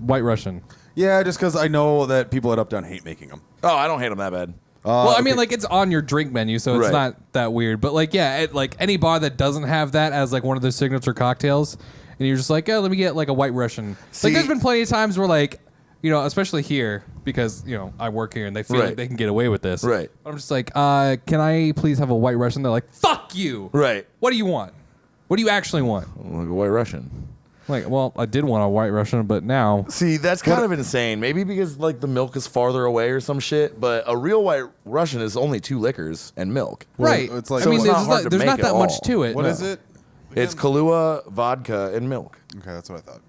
White Russian. Yeah, just because I know that people at Uptown hate making them. Oh, I don't hate them that bad. Well, I mean, like it's on your drink menu, so it's Right. not that weird. But like, yeah, like any bar that doesn't have that as like one of their signature cocktails, and you're just like, oh, let me get like a White Russian. See- like, there's been plenty of times where like, you know, especially here because you know I work here and they feel Right. like they can get away with this. Right. I'm just like, can I please have a White Russian? They're like, fuck you. Right. What do you want? What do you actually want? Like a White Russian. Like, well, I did want a White Russian, but now. See, that's kind of insane. Maybe because like the milk is farther away or some shit. But a real White Russian is only 2 liquors and milk. Right. it's like- I mean, so it's not there's hard not, to there's make not at that much all. to it. What no. is it? It's Kahlua, vodka, and milk. Okay, that's what I thought.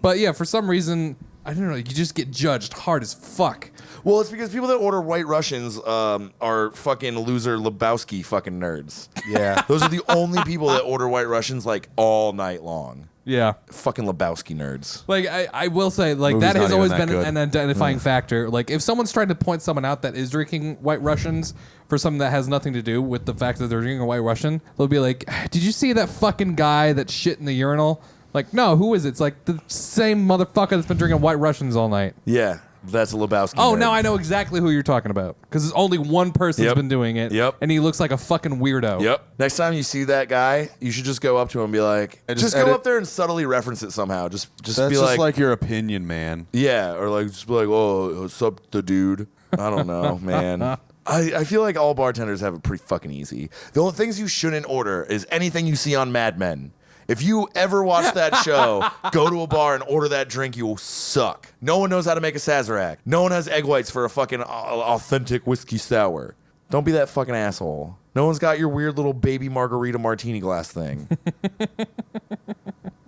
But yeah, for some reason, I don't know. You just get judged hard as fuck. Well, it's because people that order White Russians are fucking loser Lebowski fucking nerds. Yeah. Those are the only people that order White Russians like all night long. Yeah. Fucking Lebowski nerds. Like I will say, like Movie's that not has even always that been good. an identifying factor. Like if someone's trying to point someone out that is drinking White Russians for something that has nothing to do with the fact that they're drinking a White Russian, they'll be like, "Did you see that fucking guy that shit in the urinal?" Like, no, who is it? It's like the same motherfucker that's been drinking White Russians all night. Yeah, that's a Lebowski. Oh, nerd. now I know exactly who you're talking about because there's only one person's Yep. been doing it. Yep. And he looks like a fucking weirdo. Yep. Next time you see that guy, you should just go up to him and be like, And just just go edit- up there and subtly reference it somehow. Just That's be just like, your opinion, man. yeah, or like just be like, oh, what's up, the dude? I don't know, man. I feel like all bartenders have it pretty fucking easy. The only things you shouldn't order is anything you see on Mad Men. If you ever watch that show, go to a bar and order that drink, you will suck. No one knows how to make a Sazerac. No one has egg whites for a fucking authentic whiskey sour. Don't be that fucking asshole. No one's got your weird little baby margarita martini glass thing.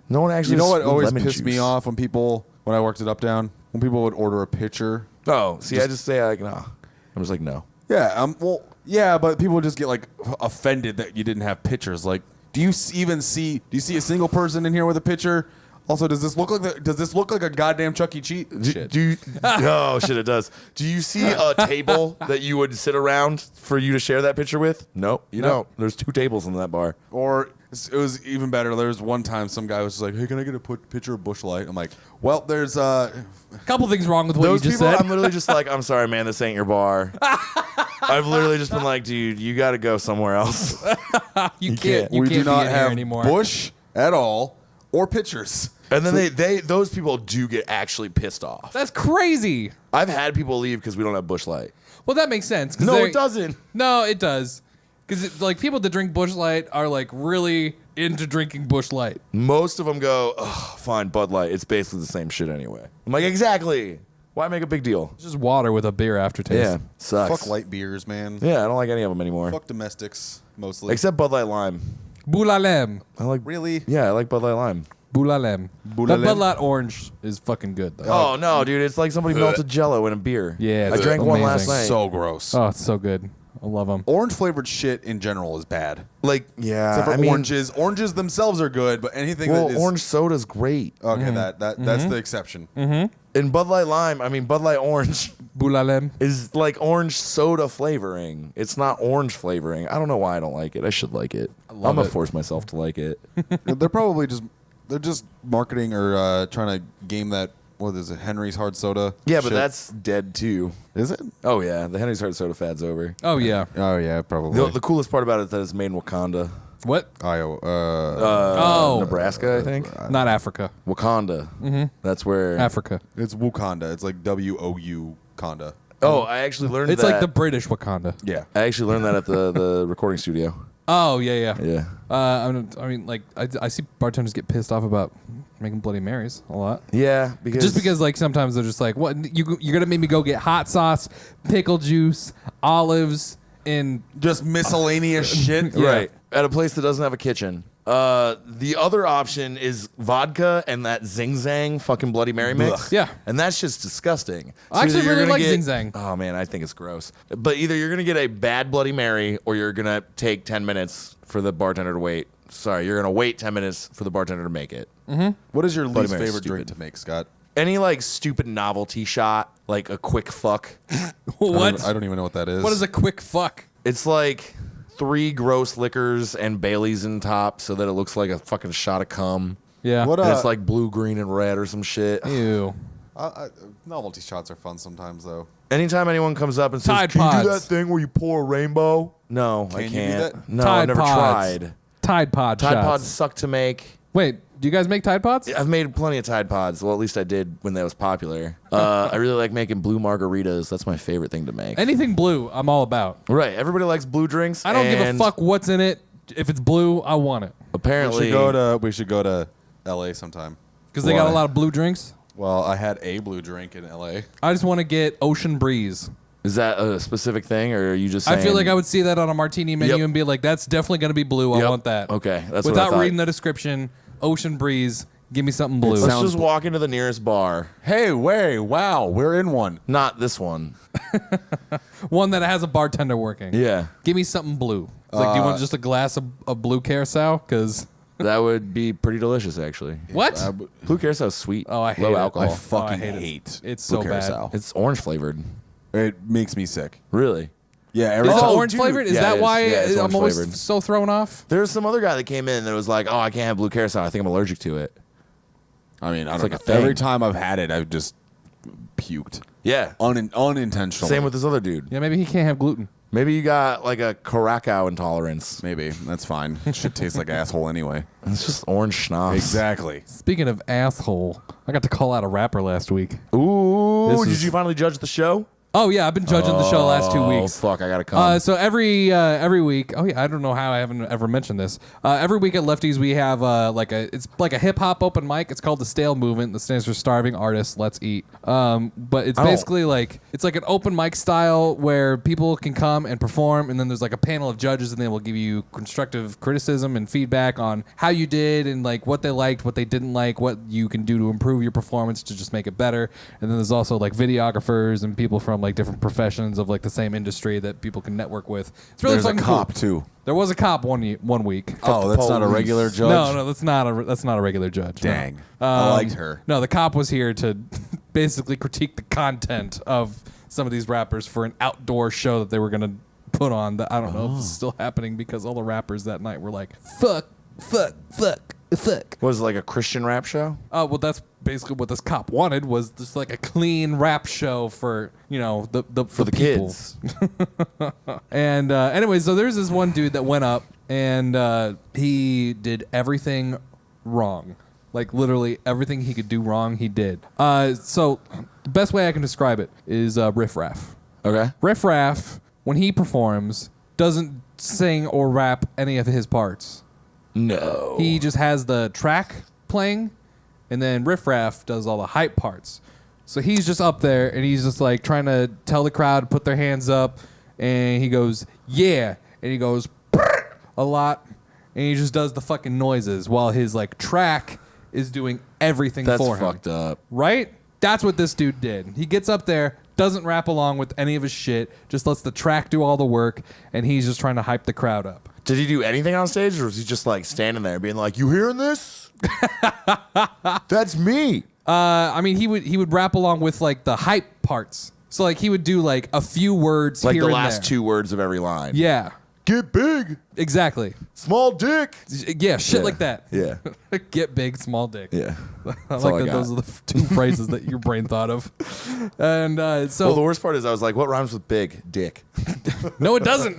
No one actually. You know what has always lemon pissed me juice. off when I worked at Uptown, when people would order a pitcher. Oh, see, I just say like, no. I'm just like, no. Yeah, well, yeah, but people would just get like offended that you didn't have pitchers. Like, do you see a single person in here with a pitcher? Also, does this look like a goddamn Chuck E. Cheese? Oh shit, it does. Do you see a table that you would sit around for you to share that picture with? Nope, you don't. There's 2 tables in that bar. Or it was even better. There was one time some guy was just like, "Hey, can I get a pitcher of Busch Light?" I'm like, "Well, there's A couple things wrong with what Those you just people, said. I'm literally just like, I'm sorry, man, this ain't your bar. I've literally just been like, dude, you got to go somewhere else. you can't. can't. You we can't do not be in here have anymore. Busch at all or pitchers." And then those people do get actually pissed off. That's crazy. I've had people leave because we don't have Busch Light. Well, that makes sense. 'Cause No, they're- it doesn't. No, it does. Because like people that drink Busch Light are like really into drinking Busch Light. Most of them go, oh, fine, Bud Light. It's basically the same shit anyway. I'm like, exactly. Why make a big deal? It's just water with a beer aftertaste. Yeah, sucks. Fuck light beers, man. Yeah, I don't like any of them anymore. Fuck domestics, mostly. Except Bud Light Lime. Boulalem. I like. Really? Yeah, I like Bud Light Lime. Boulalem. Boulalem? That Bud Light Orange is fucking good though. Oh no, dude! It's like somebody melted Jello in a beer. Yeah, I it's drank one last amazing. night. So gross. Oh, it's so good. I love them. Orange flavored shit in general is bad. Like, yeah, Except for I mean, oranges. Oranges themselves are good, but anything well, that is orange soda's great. okay, that's the exception. And Bud Light Lime, I mean, Bud Light Orange Boulalem. is like orange soda flavoring. It's not orange flavoring. I don't know why I don't like it. I should like it. I'm love gonna it. force myself to like it. They're probably just marketing or trying to game that. What is it? Henry's hard soda. Yeah, but shit. that's dead too. is it? Oh yeah, the Henry's Hard Soda fad's over. Oh yeah. Oh yeah, probably. The coolest part about it is that it's made in Wakanda, What? Iowa. Oh. Nebraska, I think. Not Africa. Wakanda. Mm-hmm. That's where. Africa. It's Wakanda. It's like WOU Conda. Oh, I actually learned It's that. like the British Wakanda. Yeah. I actually learned that at the recording studio. Oh yeah. Yeah. I mean, like I see bartenders get pissed off about making Bloody Marys a lot. Yeah, Just because like sometimes they're just like, what you're gonna make me go get hot sauce, pickle juice, olives, and Just miscellaneous shit. Yeah. Right. At a place that doesn't have a kitchen. The other option is vodka and that Zing Zang fucking Bloody Mary mix. Ugh. Yeah. And that's just disgusting. I actually either you're really gonna like get- Zing Zang. Oh, man, I think it's gross. But either you're going to get a bad Bloody Mary or you're going to take 10 minutes for the bartender to wait. Sorry, you're going to wait 10 minutes for the bartender to make it. What is your Bloody least Mary's favorite drink stupid. to make, Scott? Any, like, stupid novelty shot, like a quick fuck. what? I don't even know what that is. What is a quick fuck? It's like 3 gross liquors and Bailey's in top so that it looks like a fucking shot of cum. Yeah. What And Uh, it's like blue, green, and red or some shit. Ew. Novelty shots are fun sometimes, though. Anytime anyone comes up and says, Tide "Can you do that Pods. thing where you pour a rainbow?" No, I Can you do can't. that? No, Tide I've never Pods. tried. Tide Pod Tide shots. Pods suck to make. Wait, do you guys make Tide Pods? I've made plenty of Tide Pods. Well, at least I did when that was popular. I really like making blue margaritas. That's my favorite thing to make. Anything blue, I'm all about. Right, everybody likes blue drinks. I don't give a and fuck what's in it. If it's blue, I want it. Apparently, We should go to L.A. sometime. Because they got Why? a lot of blue drinks. Well, I had a blue drink in L.A. I just want to get Ocean Breeze. is that a specific thing, or are you just? I feel saying- like I would see that on a martini menu Yep. and be like, that's definitely going to be blue. I Yep. want that. Okay, that's what I Without thought. reading the description, Ocean Breeze, give me something blue. Let's sounds just walk into the nearest bar. Hey, wow, we're in one. Not this one. One that has a bartender working. Yeah, Give me something blue. It's like, do you want just a glass of blue curacao? Because, that would be pretty delicious, actually. what? Blue curacao is sweet. Oh, I hate low it. alcohol. I fucking Oh, I hate it. hate It's blue so bad. curacao. It's orange flavored. It makes me sick. Really? Yeah, every Is it time. orange flavored? Is Yeah, that it is. why Yeah, it's I'm orange always flavored. so thrown off? There was some other guy that came in that was like, "Oh, I can't have blue curacao. I think I'm allergic to it." I mean, I don't like know. a thing. Every time I've had it, I've just puked. Yeah. Unintentionally. Same with this other dude. Yeah, maybe he can't have gluten. Maybe you got like a curacao intolerance. Maybe. That's fine. Shit tastes like asshole anyway. It's just orange schnapps. Exactly. Speaking of asshole, I got to call out a rapper last week. Ooh, This did is- you finally judge the show? Oh yeah, I've been judging the show the last 2 weeks. Oh fuck, I gotta come. So every week, oh yeah, I don't know how I haven't ever mentioned this. Every week at Lefties we have it's like a hip hop open mic. It's called the Stale Movement. That stands for Starving Artists Let's Eat. But it's I don't- basically like it's like an open mic style where people can come and perform, and then there's like a panel of judges, and they will give you constructive criticism and feedback on how you did and like what they liked, what they didn't like, what you can do to improve your performance to just make it better. And then there's also like videographers and people from like different professions of like the same industry that people can network with. It's really There's a fucking cop, cool. too. There was a cop one week. Oh, that's not a police. regular judge? No, that's not a regular judge. no. Dang. I liked her. No, the cop was here to basically critique the content of some of these rappers for an outdoor show that they were going to put on. That I don't know if it's still happening because all the rappers that night were like, fuck. Was it like a Christian rap show? Oh, well, that's basically what this cop wanted was just like a clean rap show for, you know, the For the people. kids. And anyway, so there's this one dude that went up and he did everything wrong. Like literally everything he could do wrong, he did. So the best way I can describe it is Riff Raff. Okay. Riff Raff, when he performs, doesn't sing or rap any of his parts. No. He just has the track playing, and then Riff Raff does all the hype parts. So he's just up there, and he's just like trying to tell the crowd to put their hands up, and he goes, yeah, and he goes, "Brr," a lot, and he just does the fucking noises while his like track is doing everything That's for him. fucked up. Right? That's what this dude did. He gets up there, doesn't rap along with any of his shit, just lets the track do all the work, and he's just trying to hype the crowd up. Did he do anything on stage, or was he just like standing there being like, "You hearing this? That's me." I mean, he would rap along with like the hype parts. So like he would do like a few words Like here the and last there. 2 words of every line. Yeah, Get big, exactly. small dick. Yeah, shit Yeah. like that. Yeah. Get big, small dick. Yeah. I That's like all I that. got. Those are the 2 phrases that your brain thought of. And so Well, the worst part is I was like, what rhymes with big? Dick. no, it doesn't.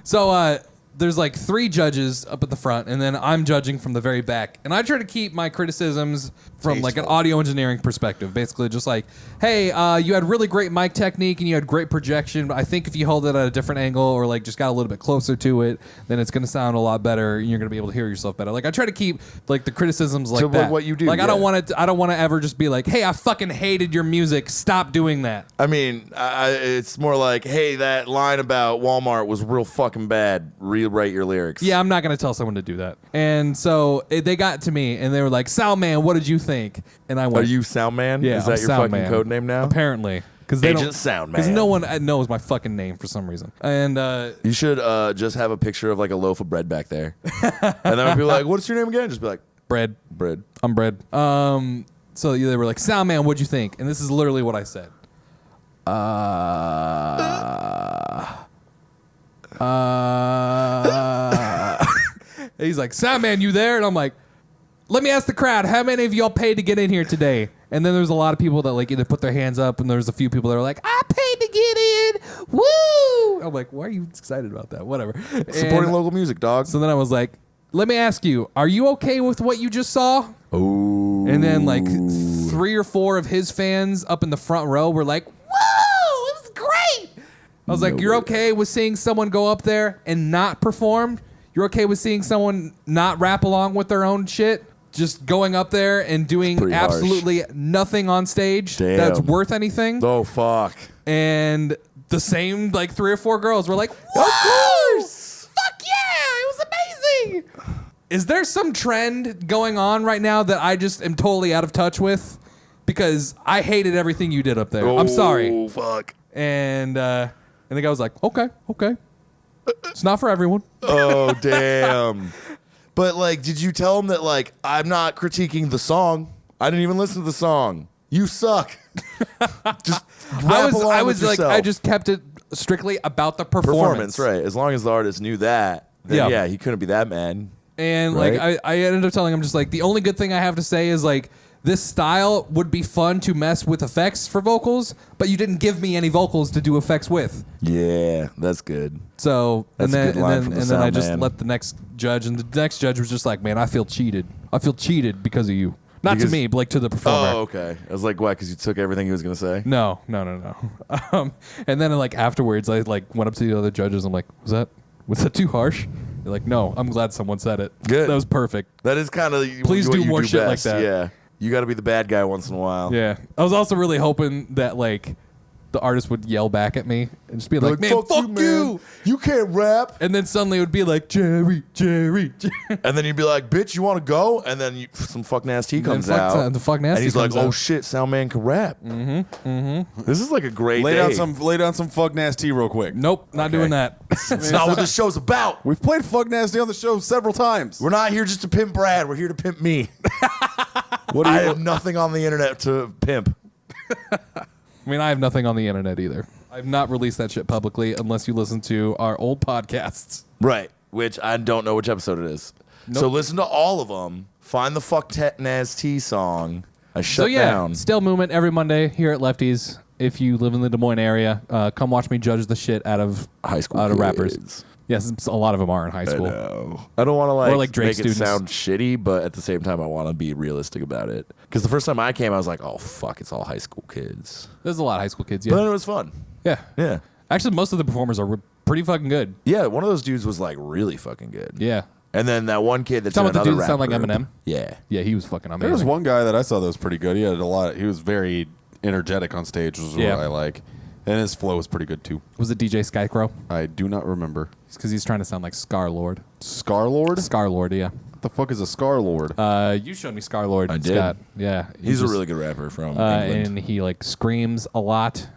So there's like 3 judges up at the front, and then I'm judging from the very back. And I try to keep my criticisms from like an Tasteful. audio engineering perspective. Basically, just like, hey, you had really great mic technique and you had great projection, but I think if you hold it at a different angle or like just got a little bit closer to it, then it's going to sound a lot better. And you're going to be able to hear yourself better. Like I try to keep like the criticisms like To that. what you do, Like I don't yeah. want to. I don't want to ever just be like, hey, I fucking hated your music. Stop doing that. I mean, it's more like, hey, that line about Walmart was real fucking bad. Rewrite your lyrics. Yeah, I'm not going to tell someone to do that. And so they got to me and they were like, Sal Man, what did you think? And I Are went, you Soundman? yeah, Is that I'm your Sound fucking Man. code name now? Apparently. Because Agent Sound Because Man. no one knows my fucking name for some reason. And You should just have a picture of like a loaf of bread back there. And then when people are like, what's your name again? Just be like, bread. bread. I'm bread. So they were like, Sound Man, what'd you think? And this is literally what I said. He's like, Sound Man, you there? And I'm like, let me ask the crowd, how many of y'all paid to get in here today? And then there's a lot of people that like either put their hands up, and there's a few people that are like, I paid to get in. Woo! I'm like, why are you excited about that? Whatever. Supporting And local music, dog. so then I was like, let me ask you, are you okay with what you just saw? Ooh. And then like 3 or 4 of his fans up in the front row were like, woo, it was great. I was like, you're okay with seeing someone go up there and not perform? You're okay with seeing someone not rap along with their own shit? Just going up there and doing pretty harsh. absolutely nothing on stage Damn. that's worth anything? Oh, fuck. And the same like 3 or 4 girls were like, whoa, Of course. fuck yeah, it was amazing. Is there some trend going on right now that I just am totally out of touch with? Because I hated everything you did up there. I'm sorry. Oh, fuck. And the guy was like, okay. It's not for everyone. Oh, damn. But, like, did you tell him that, like, I'm not critiquing the song? I didn't even listen to the song. You suck. Just rap along I with was like, yourself. I just kept it strictly about the performance. Right. As long as the artist knew that, then Yeah. yeah, he couldn't be that mad. And like Right. I ended up telling him just like the only good thing I have to say is like this style would be fun to mess with effects for vocals, but you didn't give me any vocals to do effects with. Yeah, that's good. So That's a good line from the and then I sound just man. let the next judge, and the next judge was just like, "Man, I feel cheated. I feel cheated because of you. Not Because- to me, but like to the performer." Oh, okay. I was like, why? Because you took everything he was going to say? No. And then like afterwards, I like went up to the other judges. I'm like, was that too harsh? They're like, no. I'm glad someone said it. Good. That was perfect. That is kind of Please do more shit like that. Yeah. You got to be the bad guy once in a while. Yeah. I was also really hoping that like the artist would yell back at me and just be like, man, fuck you. man. You can't rap. And then suddenly it would be like, Jerry. And then you'd be like, bitch, you want to go? And then some fuck nasty comes fuck out. the fuck nasty and he's like, comes oh out. shit, Soundman can rap. Mm-hmm. This is like a great Lay day. down some Fuck Nasty real quick. Nope, not doing that. It's not what this show's about. We've played Fuck Nasty on the show several times. We're not here just to pimp Brad. We're here to pimp me. What I do you? have nothing on the internet to pimp. I mean, I have nothing on the internet either. I've not released that shit publicly unless you listen to our old podcasts. Right. Which I don't know which episode it is. Nope. So listen to all of them. Find the Fuck Nasty song. I shut So yeah, down. Still Movement every Monday here at Lefties. If you live in the Des Moines area, come watch me judge the shit out of High school rappers. kids. Yes, a lot of them are in high school. I don't want to like Drake make students. it sound shitty, but at the same time, I want to be realistic about it. Because the first time I came, I was like, "Oh fuck, it's all high school kids." There's a lot of high school kids. But Yeah, then it was fun. yeah. Yeah, Actually, most of the performers are pretty fucking good. yeah. One of those dudes was like really fucking good. Yeah. And then that one kid that's Talking in about the another dude that sound rap like group. Eminem? Yeah. Yeah, he was fucking There was amazing. one guy that I saw that was pretty good. He had a lot. He was very energetic on stage, which is Yeah. what I like, and his flow was pretty good too. Was it DJ Skycrow? I do not remember. Because he's trying to sound like Scar-Lord. Scar-Lord? Scar-Lord, yeah. What the fuck is a Scar-Lord? You showed me Scar-Lord. I did. Scott. Yeah. He's a just- really good rapper from England. and he like screams a lot.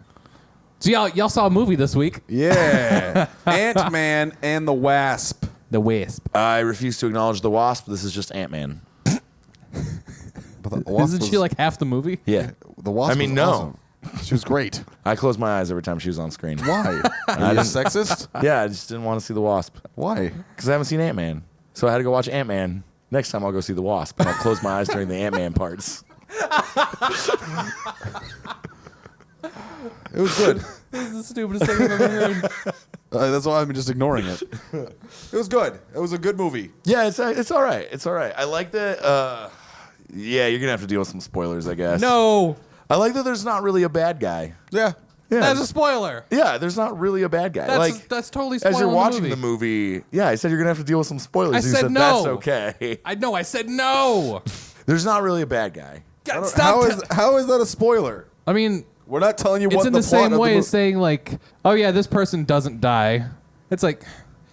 So y'all saw a movie this week, Yeah, Ant-Man and the Wasp. The Wasp. I refuse to acknowledge the Wasp. This is just Ant-Man. But the Wasp Isn't was- she like half the movie? Yeah. The Wasp? I mean, was no. awesome. She was great. I closed my eyes every time she was on screen. Why? Are you a sexist? Yeah, I just didn't want to see the Wasp. Why? Because I haven't seen Ant-Man. So I had to go watch Ant-Man. Next time I'll go see the Wasp. And I'll close my eyes during the Ant-Man parts. It was good. This is the stupidest thing I've ever heard. That's why I'm just ignoring it. It was good. It was a good movie. Yeah, it's all right. It's all right. I like that. Yeah, you're going to have to deal with some spoilers, I guess. No, I like that there's not really a bad guy. Yeah. Yeah, that's a spoiler. yeah, there's not really a bad guy. That's totally spoiling as you're watching the the movie, yeah, I said you're going to have to deal with some spoilers. I You said no. That's okay. I know. I said no. There's not really a bad guy. God, stop. How is that a spoiler? I mean, We're not telling you it's what in the the plot same of way the as saying like, oh yeah, this person doesn't die. It's like,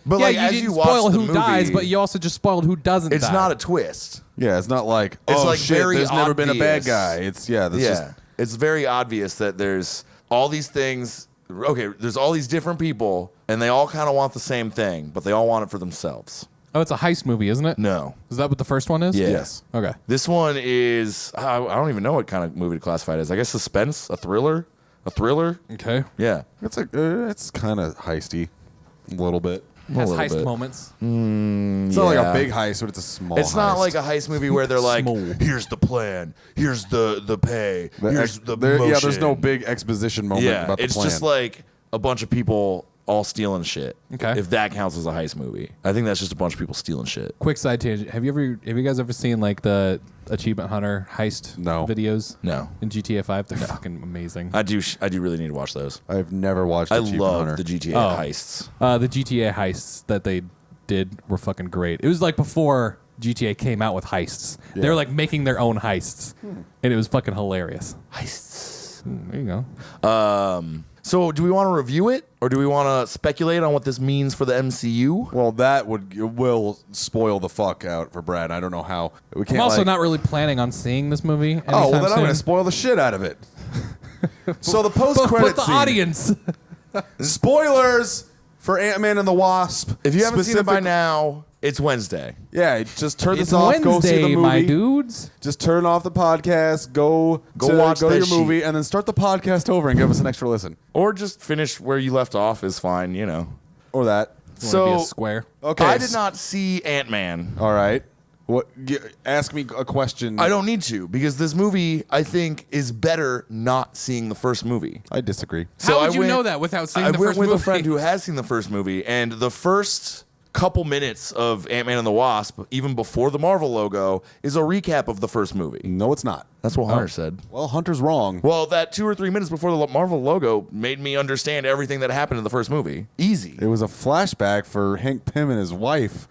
But yeah, like you as didn't you watch spoil the who movie, dies, but you also just spoiled who doesn't it's die. not a twist. Yeah, it's not like It's oh like shit, very there's never been a bad obvious. guy. It's that's Yeah, just it's very obvious that there's all these things. Okay, there's all these different people, and they all kind of want the same thing, but they all want it for themselves. Oh, it's a heist movie, isn't it? No. Is that what the first one is? Yeah. yes. Okay. This one is I don't even know what kind of movie to classify it as. I guess suspense, a thriller. Okay. Yeah. It's kind of heisty, a little bit. Has little heist bit. moments. It's not like Yeah. a big heist, but it's a small. It's not heist. like a heist movie where they're like, Small. here's the plan, here's the pay, here's the motion. yeah. There's no big exposition moment Yeah, about the it's plan. just like a bunch of people all stealing shit. Okay. If that counts as a heist movie, I think that's just a bunch of people stealing shit. Quick side tangent. Have you guys ever seen like the Achievement Hunter heist No. videos? No. In GTA 5? They're fucking amazing. I do really need to watch those. I've never watched. I Achievement love Hunter. the GTA Oh. heists. The GTA heists that they did were fucking great. It was like before GTA came out with heists. They Yeah. were like making their own heists. And it was fucking hilarious. Heists. There you go. So do we want to review it, or do we want to speculate on what this means for the MCU? Well, that will spoil the fuck out for Brad. I don't know how. We can't. I'm also like- not really planning on seeing this movie. Oh, well, anytime then I'm going to soon. spoil the shit out of it. So the post But credit the scene. audience. Spoilers for Ant-Man and the Wasp. If you haven't seen it by Specific- now, it's Wednesday. Yeah, just turn It's this off. Go see the Wednesday, movie. my dudes. Just turn off the podcast. Go watch to that your movie, shit. and then start the podcast over and give us an extra listen, Or just finish where you left off is fine, you know. or that. Wanna be So a square. Okay. I did not see Ant-Man. All right. What? Ask me a question. I don't need to, because this movie, I think, is better not seeing the first movie. I disagree. How would I you know that without seeing I the went first with movie? a friend who has seen the first movie, and the first couple minutes of Ant-Man and the Wasp, even before the Marvel logo, is a recap of the first movie. No, it's not. That's what Hunter said. Well, Hunter's wrong. Well, that 2 or 3 minutes before the Marvel logo made me understand everything that happened in the first movie. Easy. It was a flashback for Hank Pym and his wife,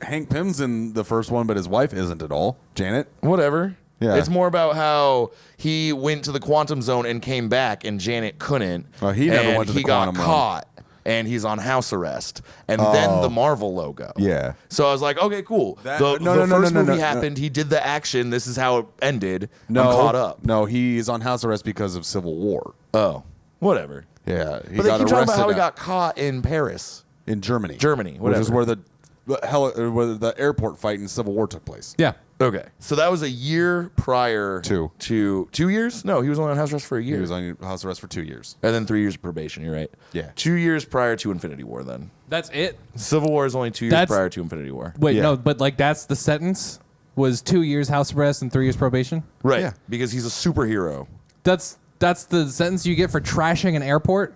Hank Pym's in the first one, but his wife isn't at all. Janet. Whatever. Yeah. It's more about how he went to the quantum zone and came back, and Janet couldn't. He never and went to the he got quantum zone. caught, and he's on house arrest. And then the Marvel logo. Yeah. So I was like, okay, cool. That- the no, no, no, first no, no, movie no. happened. He did the action. This is how it ended. No, I'm caught up. No, he's on house arrest because of civil war. Oh, whatever. Yeah, he But they got keep talking about how he arrested got caught in Paris. in Germany. Germany, which is whatever. where the airport fight in Civil War took place. Yeah. Okay. So that was a year prior Two. to 2 years? No, he was only on house arrest for a year. He was on house arrest for 2 years. And then 3 years of probation. You're right. Yeah. 2 years prior to Infinity War. Then That's it. Civil War is only 2 years That's- prior to Infinity War. Wait, Yeah. no, but like that's the sentence was 2 years house arrest and 3 years probation. Right. Yeah. Because he's a superhero. That's the sentence you get for trashing an airport.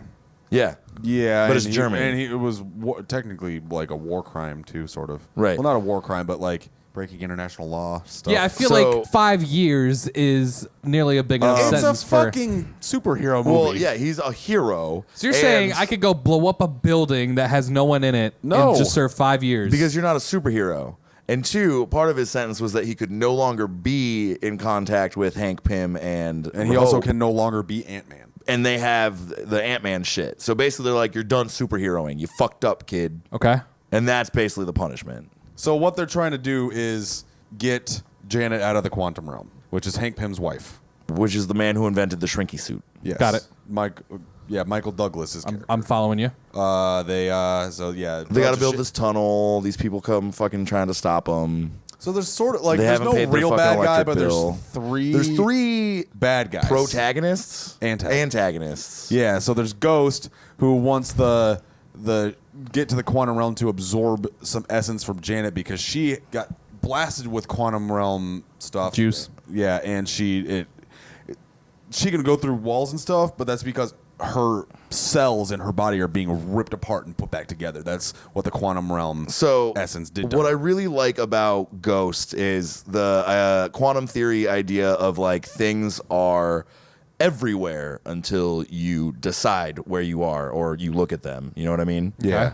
Yeah. Yeah, But and it's Germany. and it was technically like a war crime too, sort of. Right. Well, not a war crime, but like breaking international law stuff. Yeah, I feel So- like 5 years is nearly a big enough it's a sentence for. fucking superhero movie. Well, yeah, he's a hero. So you're saying and- I could go blow up a building that has no one in it No. and just serve 5 years? Because you're not a superhero. And two, part of his sentence was that he could no longer be in contact with Hank Pym and and he also Hope. can no longer be Ant-Man. And they have the Ant-Man shit. So basically, they're like, you're done superheroing. You fucked up, kid. okay. And that's basically the punishment. So what they're trying to do is get Janet out of the quantum realm, which is Hank Pym's wife. Which is the man who invented the shrinky suit. Yes. Got it. Michael Douglas is. I'm following you. They got to build this tunnel. These people come fucking trying to stop them. So there's sort of like They there's haven't no paid their real fucking bad guy, electric but bill. there's three Bad guys. Protagonists? Antagonists. Yeah, so there's Ghost, who wants the get to the quantum realm to absorb some essence from Janet because she got blasted with quantum realm stuff. Juice. Yeah, and she can go through walls and stuff, but that's because her cells in her body are being ripped apart and put back together. That's what the quantum realm essence did. What I really like about Ghost is the quantum theory idea of like things are everywhere until you decide where you are or you look at them. You know what I mean? Yeah.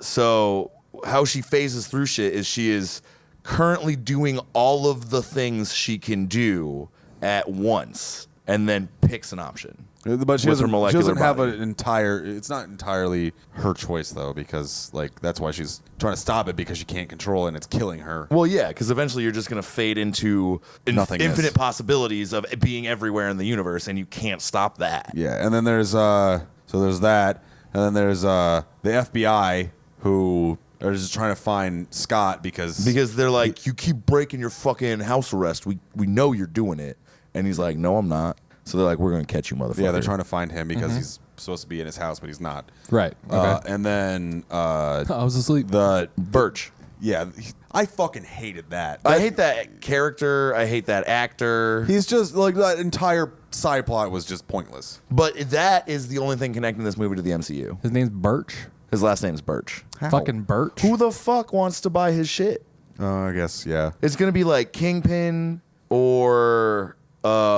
So how she phases through shit is she is currently doing all of the things she can do at once and then picks an option. But she with her doesn't, she molecular doesn't have body. an entire. It's not entirely her choice though, because like that's why she's trying to stop it because she can't control it and it's killing her. Well, yeah, because eventually you're just going to fade into Nothingness. infinite possibilities of being everywhere in the universe, and you can't stop that. Yeah, and then there's there's that, and then there's the FBI who are just trying to find Scott because Because they're like, you keep breaking your fucking house arrest. We know you're doing it. And he's like, no, I'm not. So they're like, we're going to catch you, motherfucker. yeah, they're trying to find him because he's supposed to be in his house, but he's not. Right. Okay. And then I was asleep. the Birch. yeah, I fucking hated that. I hate that character. I hate that actor. He's just like that entire side plot was just pointless. But that is the only thing connecting this movie to the MCU. His name's Birch. His last name's Birch. Fucking Birch. Who the fuck wants to buy his shit? I guess yeah. It's going to be like Kingpin or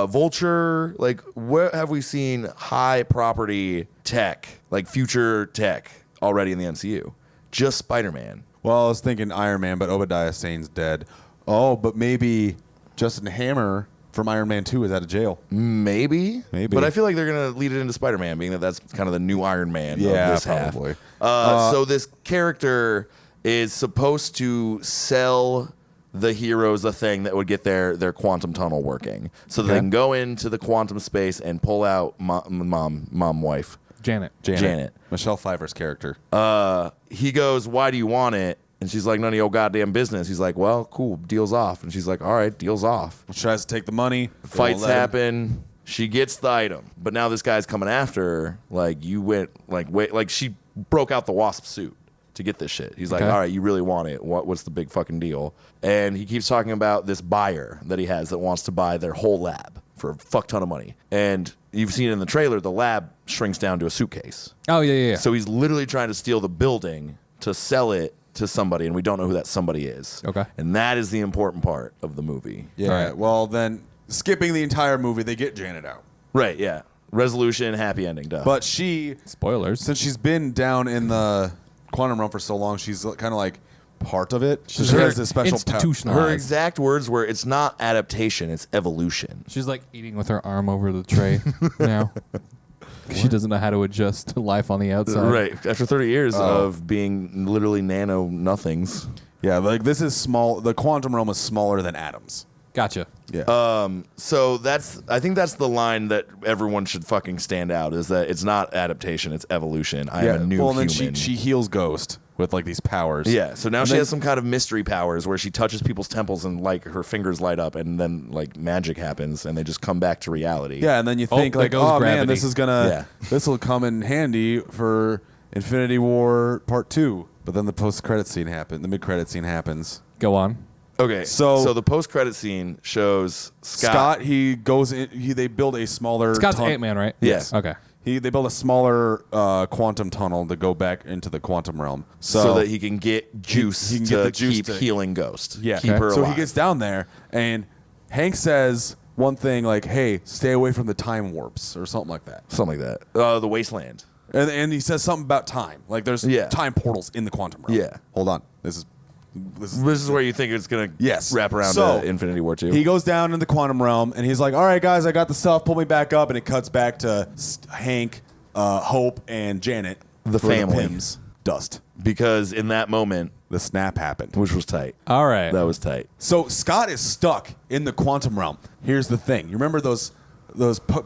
Vulture. Like, where have we seen high property tech, like future tech, already in the MCU? Just Spider-Man. Well, I was thinking Iron Man, but Obadiah Stane's dead. Oh, but maybe Justin Hammer from Iron Man 2 is out of jail. Maybe. Maybe. But I feel like they're going to lead it into Spider-Man, being that that's kind of the new Iron Man of this probably. half. So this character is supposed to sell the heroes a thing that would get their quantum tunnel working. So that they can go into the quantum space and pull out mom, wife. Janet. Janet. Michelle Pfeiffer's character. He goes, why do you want it? And she's like, none of your goddamn business. He's like, well, cool, deal's off. And she's like, all right, deal's off. She tries to take the money. They Fights won't let him. happen. She gets the item. But now this guy's coming after her. Like, you went, like, wait, like, she broke out the wasp suit to get this shit. He's like, Okay. all right, you really want it. What's the big fucking deal? And he keeps talking about this buyer that he has that wants to buy their whole lab for a fuck ton of money. And you've seen in the trailer, the lab shrinks down to a suitcase. Oh yeah. So he's literally trying to steal the building to sell it to somebody, and we don't know who that somebody is. Okay. And that is the important part of the movie. Yeah. All right. Well, then skipping the entire movie, they get Janet out. Right, yeah. Resolution, happy ending, duh. But she, Spoilers. since she's been down in the quantum realm for so long, she's kind of like part of it. She Her has this special power. institutionalized. her exact words were, it's not adaptation, it's evolution. She's like eating with her arm over the tray now. She doesn't know how to adjust to life on the outside. Right. After 30 years of being literally nano nothings. Yeah, like this is small. The quantum realm is smaller than atoms. Gotcha. Yeah. So I think that's the line that everyone should fucking stand out, is that it's not adaptation, it's evolution. I am a new well, and human. then she heals Ghost with like these powers. Yeah, so now And she then- has some kind of mystery powers where she touches people's temples and like her fingers light up and then like magic happens and they just come back to reality. Yeah, and then you Oh, think there like, goes oh man, gravity. this is gonna, Yeah. this will come in handy for Infinity War Part 2. But then the post-credit scene happens. The mid-credit scene happens. Go on. Okay, So- so the post-credit scene shows Scott, he goes in. They build a smaller. Scott's Ant-Man, right? Yes. Okay. They build a smaller quantum tunnel to go back into the quantum realm, so that he can get juice he can to get the juice keep to- healing Ghost. Yeah. keep her So alive. he gets down there, and Hank says one thing like, "Hey, stay away from the time warps," or something like that. something like that. The Wasteland. And he says something about time, like there's Yeah. time portals in the quantum realm. Yeah. Hold on, this is This is where you think it's gonna Yes. wrap around So, to Infinity War 2. He goes down in the quantum realm, and he's like, "All right, guys, I got the stuff. Pull me back up." And it cuts back to Hank, Hope, and Janet, The for family. Pyms. Dust. because in that moment, The snap happened. which was tight. All right. That was tight. So Scott is stuck in the quantum realm. Here's the thing. You remember those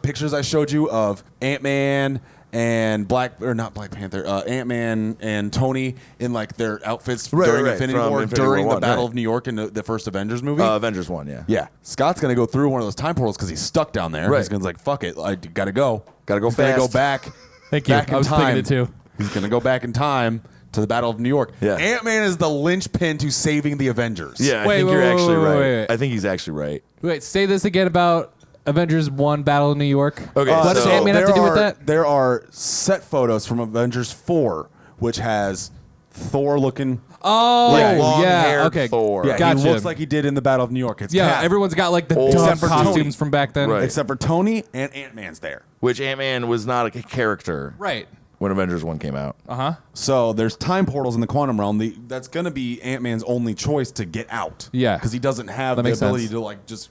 pictures I showed you of Ant-Man and not Black Panther, Ant-Man and Tony in like their outfits during Infinity from War, Infinity during War the 1, Battle right. of New York in the first Avengers movie? Avengers 1, yeah. Yeah. Scott's going to go through one of those time portals because he's stuck down there. Right. He's going to like, fuck it. I got to go. Gotta go He's gonna go fast. back. Thank you. Back in I was time. thinking it too. He's going to go back in time to the Battle of New York. Yeah. Ant-Man is the linchpin to saving the Avengers. Yeah, I Wait, think wait, you're wait, actually wait, right. wait. I think he's actually right. Wait, say this again about Avengers 1 Battle of New York. Okay, What does so Ant-Man have to do with that? There are set photos from Avengers 4, which has Thor looking. Oh, Like long-haired okay. Thor. Yeah, Gotcha. he looks like he did in the Battle of New York. It's Yeah, Cap, everyone's got like the Old dumb school. costumes from back then. Right. except for Tony and Ant-Man's there. Which Ant-Man was not a character Right. when Avengers 1 came out. Uh-huh. So there's time portals in the quantum realm. That's going to be Ant-Man's only choice to get out. Yeah. Because he doesn't have That the makes ability sense. to like just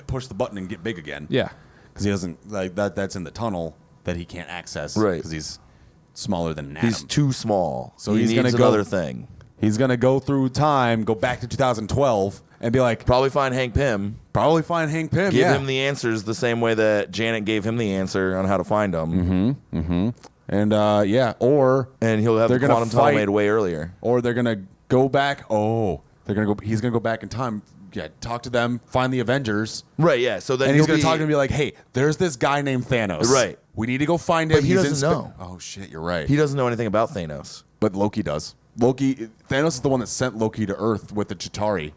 push the button and get big again. Yeah. Because he doesn't like that. That's in the tunnel that he can't access. Right. Because he's smaller than an atom. He's too small, so So he he's needs gonna go- another thing. He's gonna go through time, go back to 2012, and be like, Probably find Hank Pym, probably find Hank Pym. give yeah. him the answers the same way that Janet gave him the answer on how to find him, and or and he'll have They're the gonna quantum tunnel fight- made way earlier. they're gonna go back. Oh, they're gonna go. He's gonna go back in time. Yeah, talk to them, find the Avengers, Right, yeah. So then and he's he'll gonna talk to them and be like, "Hey, there's this guy named Thanos. Right. We need to go find him. But he He's doesn't know. Oh shit, you're right. He doesn't know anything about Thanos. But Loki does. Thanos is the one that sent Loki to Earth with the Chitauri.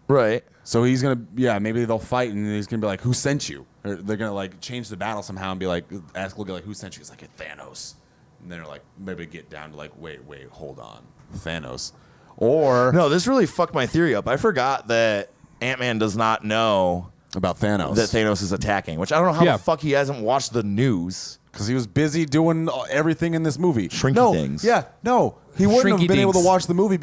Right. So he's gonna, maybe they'll fight, and he's gonna be like, "Who sent you?" Or they're gonna like change the battle somehow and be like, ask Loki like, "Who sent you?" He's like, "Thanos." And then they're like, maybe get down to like, wait, hold on, Thanos, or No, this really fucked my theory up. I forgot that Ant-Man does not know about Thanos that Thanos is attacking, which I don't know how Yeah. the fuck he hasn't watched the news. because he was busy doing everything in this movie. Shrinky no, things. Yeah, no, he wouldn't have Shrinky been able to dinks. watch the movie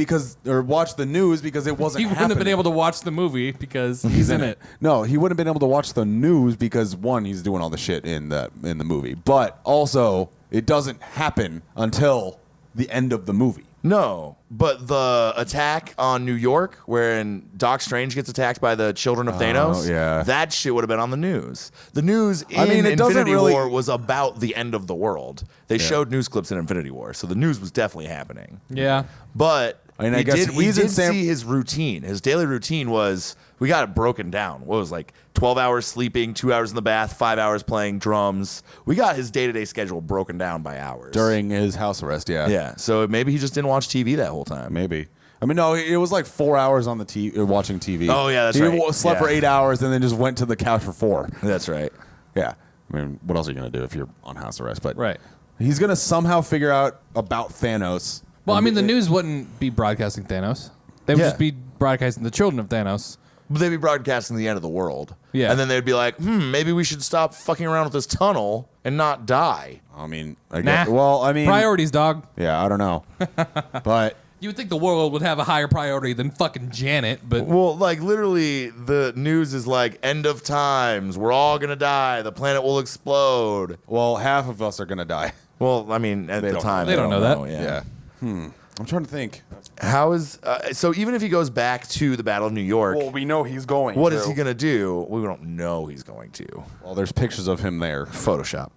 or watch the news because it wasn't. He wouldn't have been happening. able to watch the movie because he's in it. No, he wouldn't have been able to watch the news because one, he's doing all the shit in the movie, but also it doesn't happen until the end of the movie. No, but the attack on New York, wherein Doc Strange gets attacked by the children of Thanos, yeah. that shit would have been on the news. The news in I mean, it doesn't Infinity really- War was about the end of the world. They showed news clips in Infinity War, so the news was definitely happening. Yeah. But I mean, I we guess did, we he's in did San- see his routine. His daily routine was, we got it broken down. What was it, like 12 hours sleeping, 2 hours in the bath, 5 hours playing drums. We got his day-to-day schedule broken down by hours. During his house arrest, Yeah, so maybe he just didn't watch TV that whole time. maybe. I mean, no, it was like 4 hours on the watching TV. Oh, yeah, that's he right. slept for Yeah. 8 hours and then just went to the couch for 4. That's right. Yeah. I mean, what else are you going to do if you're on house arrest? But Right. he's going to somehow figure out about Thanos. Well, I mean, the news wouldn't be broadcasting Thanos. They would Yeah. just be broadcasting the children of Thanos. But they'd be broadcasting the end of the world. Yeah. And then they'd be like, maybe we should stop fucking around with this tunnel and not die. I mean, I Nah. guess, well, I mean, Priorities, dog. yeah, I don't know. But You would think the world would have a higher priority than fucking Janet, but Well, like literally, the news is like, end of times. We're all going to die. The planet will explode. well, half of us are going to die. Well, I mean, at the don't time. know. They don't know that. Yeah. Yeah. I'm trying to think. How is. So even if he goes back to the Battle of New York, we know he's going. what is he going to do? We don't know he's going to. Well, there's pictures of him there. Photoshop.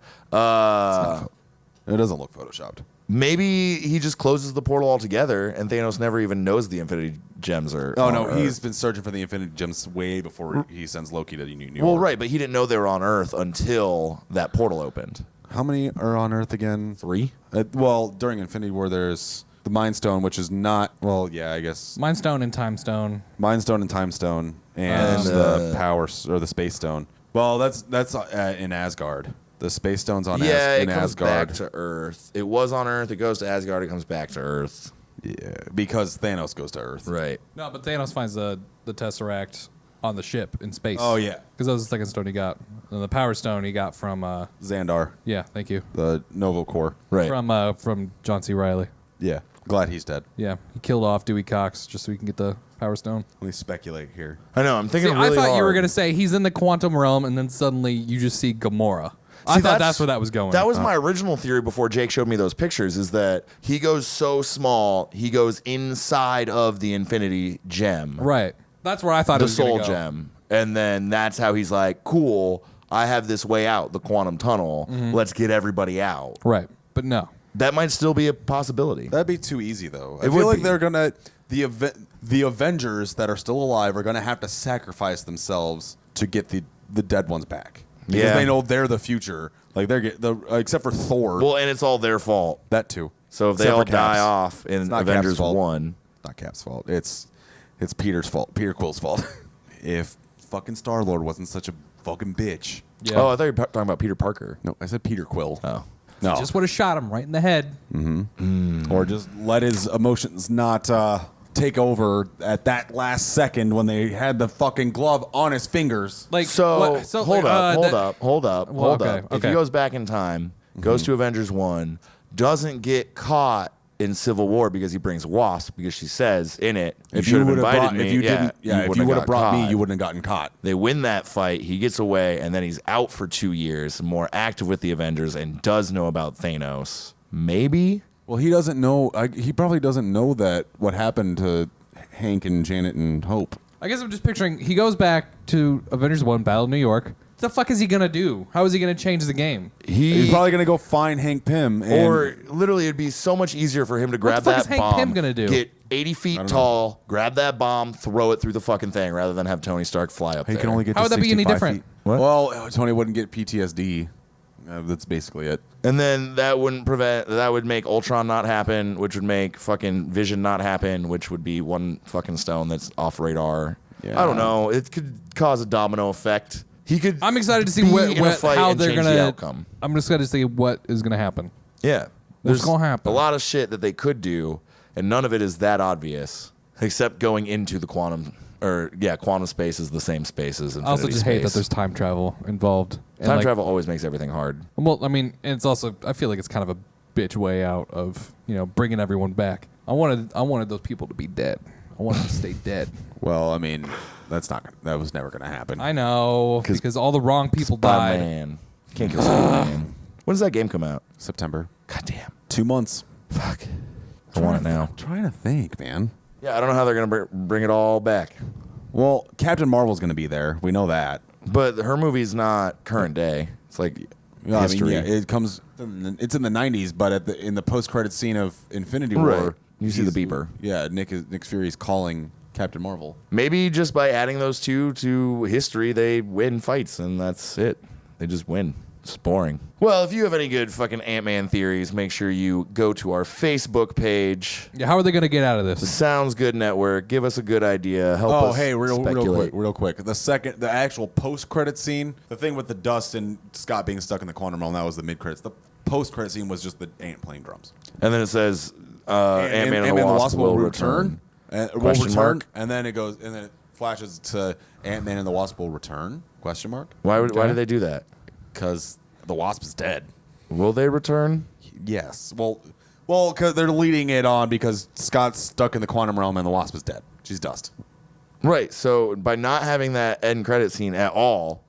It doesn't look photoshopped. Maybe he just closes the portal altogether, and Thanos never even knows the Infinity Gems are. Oh on no, Earth. he's been searching for the Infinity Gems way before he sends Loki to New York. Well, right, but he didn't know they were on Earth until that portal opened. How many are on Earth again? 3? Well, during Infinity War, there's the Mind Stone, which is not. Well, yeah, I guess Mind Stone and Time Stone. Mind Stone and Time Stone, and And, the Power or the Space Stone. Well, that's in Asgard. The space stone's on Yeah, in it comes Asgard. back to Earth. It was on Earth. It goes to Asgard. It comes back to Earth. Yeah, because Thanos goes to Earth. Right. No, but Thanos finds the Tesseract on the ship in space. Oh, yeah. Because that was the second stone he got. And the Power Stone he got from Xandar, yeah, thank you. the Novo Core. Right. From John C. Reilly. Yeah, glad he's dead. Yeah, he killed off Dewey Cox just so he can get the Power Stone. Let me speculate here. I know. I'm thinking See, really I thought hard. you were gonna say he's in the quantum realm, and then suddenly you just see Gamora. I See, thought that's where that was going. That was my original theory before Jake showed me those pictures, is that he goes so small, he goes inside of the Infinity Gem. right. That's where I thought it The was gonna Soul go. Gem. And then that's how he's like, cool, I have this way out, the quantum tunnel. Let's get everybody out. Right, but no. That might still be a possibility. That'd be too easy, though. I It feel would like be. they're gonna the Avengers that are still alive are gonna have to sacrifice themselves to get the dead ones back because Yeah. they know they're the future. Like except for Thor, Well, and it's all their fault. that too. So if they Except all for Caps. die off in It's not Avengers Cap's fault. 1, Not Cap's fault. It's Peter's fault. Peter Quill's fault. If fucking Star-Lord wasn't such a fucking bitch. Yeah. Oh, I thought you were talking about Peter Parker. No, I said Peter Quill. Oh. No. Just would have shot him right in the head. Or just let his emotions not take over at that last second when they had the fucking glove on his fingers. Like So, what- hold up, hold that- up, hold up, Well, hold okay, up. If okay. he goes back in time, goes to Avengers 1, doesn't get caught in Civil War because he brings Wasp, because she says in it, you should have would've invited brought, me. if you yeah, didn't, yeah, if you wouldn't would have brought me, caught. you wouldn't have gotten caught. They win that fight. He gets away, and then he's out for 2 years, more active with the Avengers, and does know about Thanos. Maybe. Well, he doesn't know. He probably doesn't know that what happened to Hank and Janet and Hope. I guess I'm just picturing he goes back to Avengers 1 Battle of New York. What the fuck is he gonna do? How is he gonna change the game? He's probably gonna go find Hank Pym. And Or literally, it'd be so much easier for him to grab the fuck that is Hank bomb, Pym gonna do? get 80 feet tall, grab that bomb, throw it through the fucking thing, rather than have Tony Stark fly up he there. can only get. How to would that be any 65 different? feet. What? Well, Tony wouldn't get PTSD. That's basically it. And then that would make Ultron not happen, which would make fucking Vision not happen, which would be one fucking stone that's off radar. Yeah. I don't know. It could cause a domino effect. He could. I'm excited to see be what, in a fight how and they're change gonna. the outcome. I'm just excited to see what is gonna happen. Yeah. What's There's gonna happen? a lot of shit that they could do, and none of it is that obvious, except going into the quantum space is the same space as infinity I also just hate that space. there's time travel involved. And Time like, travel always makes everything hard. Well, I mean, and it's also I feel like it's kind of a bitch way out of bringing everyone back. I wanted those people to be dead. I wanted them to stay dead. Well, I mean, that was never gonna happen. I know because all the wrong people died. Spider-Man. Can't kill Spider-Man. When does that game come out? September. God damn. 2 months. Fuck. I want it now. I'm trying to think, man. Yeah, I don't know how they're gonna bring it all back. Well, Captain Marvel's gonna be there. We know that. But her movie's not current day. It's like Yeah, history. I mean, yeah, it comes. It's in the '90s, but in the post-credit scene of Infinity War, Right. You see the he's- beeper. Yeah, Nick Fury's calling Captain Marvel. Maybe just by adding those two to history, they win fights, and that's it. They just win. It's boring. Well, if you have any good fucking Ant-Man theories, make sure you go to our Facebook page, Yeah, how are they gonna get out of the this? Sounds Good Network. Give us a good idea. Help Oh, us hey, real speculate. quick. The actual post-credit scene, the thing with the dust and Scott being stuck in the quantum realm, that was the mid-credits. The post-credit scene was just the ant playing drums. And then it says Ant-Man and Ant-Man the Wasp will return. Question mark? and then it flashes to Ant-Man and the Wasp will return? Question mark? Why did they do that? Because the Wasp is dead. Will they return? Yes. Well, because they're leading it on because Scott's stuck in the quantum realm and the Wasp is dead. She's dust. Right. So by not having that end credit scene at all,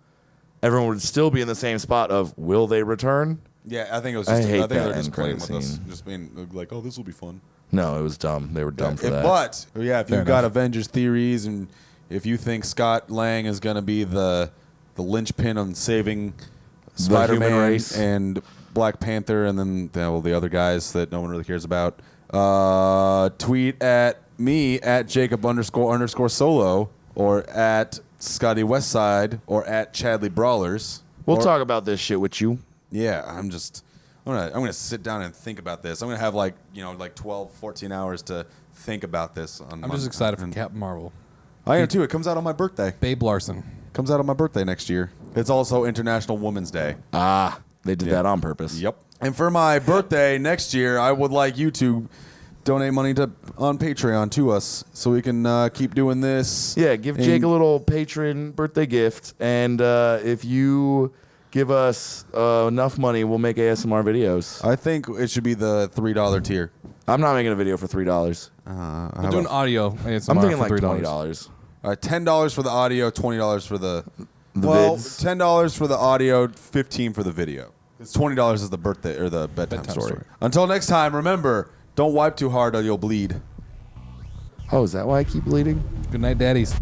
everyone would still be in the same spot of will they return? Yeah, I think it was. I Just, hate I think that they're just end playing credit with us, scene. just being like, "Oh, this will be fun." No, it was dumb. They were dumb for that. But yeah, if Fair you've got enough. Avengers theories and if you think Scott Lang is going to be the linchpin on saving human Spider-Man race. and Black Panther, and then the other guys that no one really cares about, tweet at me at Jacob__solo or at Scotty Westside or at Chadley Brawlers. We'll Or- talk about this shit with you. Yeah, I'm gonna sit down and think about this. I'm gonna have like 12, 14 hours to think about this. I'm just excited for Captain Marvel. I am too. It comes out on my birthday. Babe Larson. Comes out on my birthday next year. It's also International Women's Day. Ah, They did that on purpose. Yep. And for my birthday next year, I would like you to donate money on Patreon to us so we can keep doing this. Yeah, give Jake a little patron birthday gift, and if you give us enough money, we'll make ASMR videos. I think it should be the $3 tier. I'm not making a video for $3. I'm doing audio. ASMR I'm thinking for like $3. $20. All right, $10 for the audio, $20 for the vids. $10 for the audio, $15 for the video. It's $20 is the birthday or the bedtime story. Until next time, remember, don't wipe too hard or you'll bleed. Oh, is that why I keep bleeding? Good night, daddies.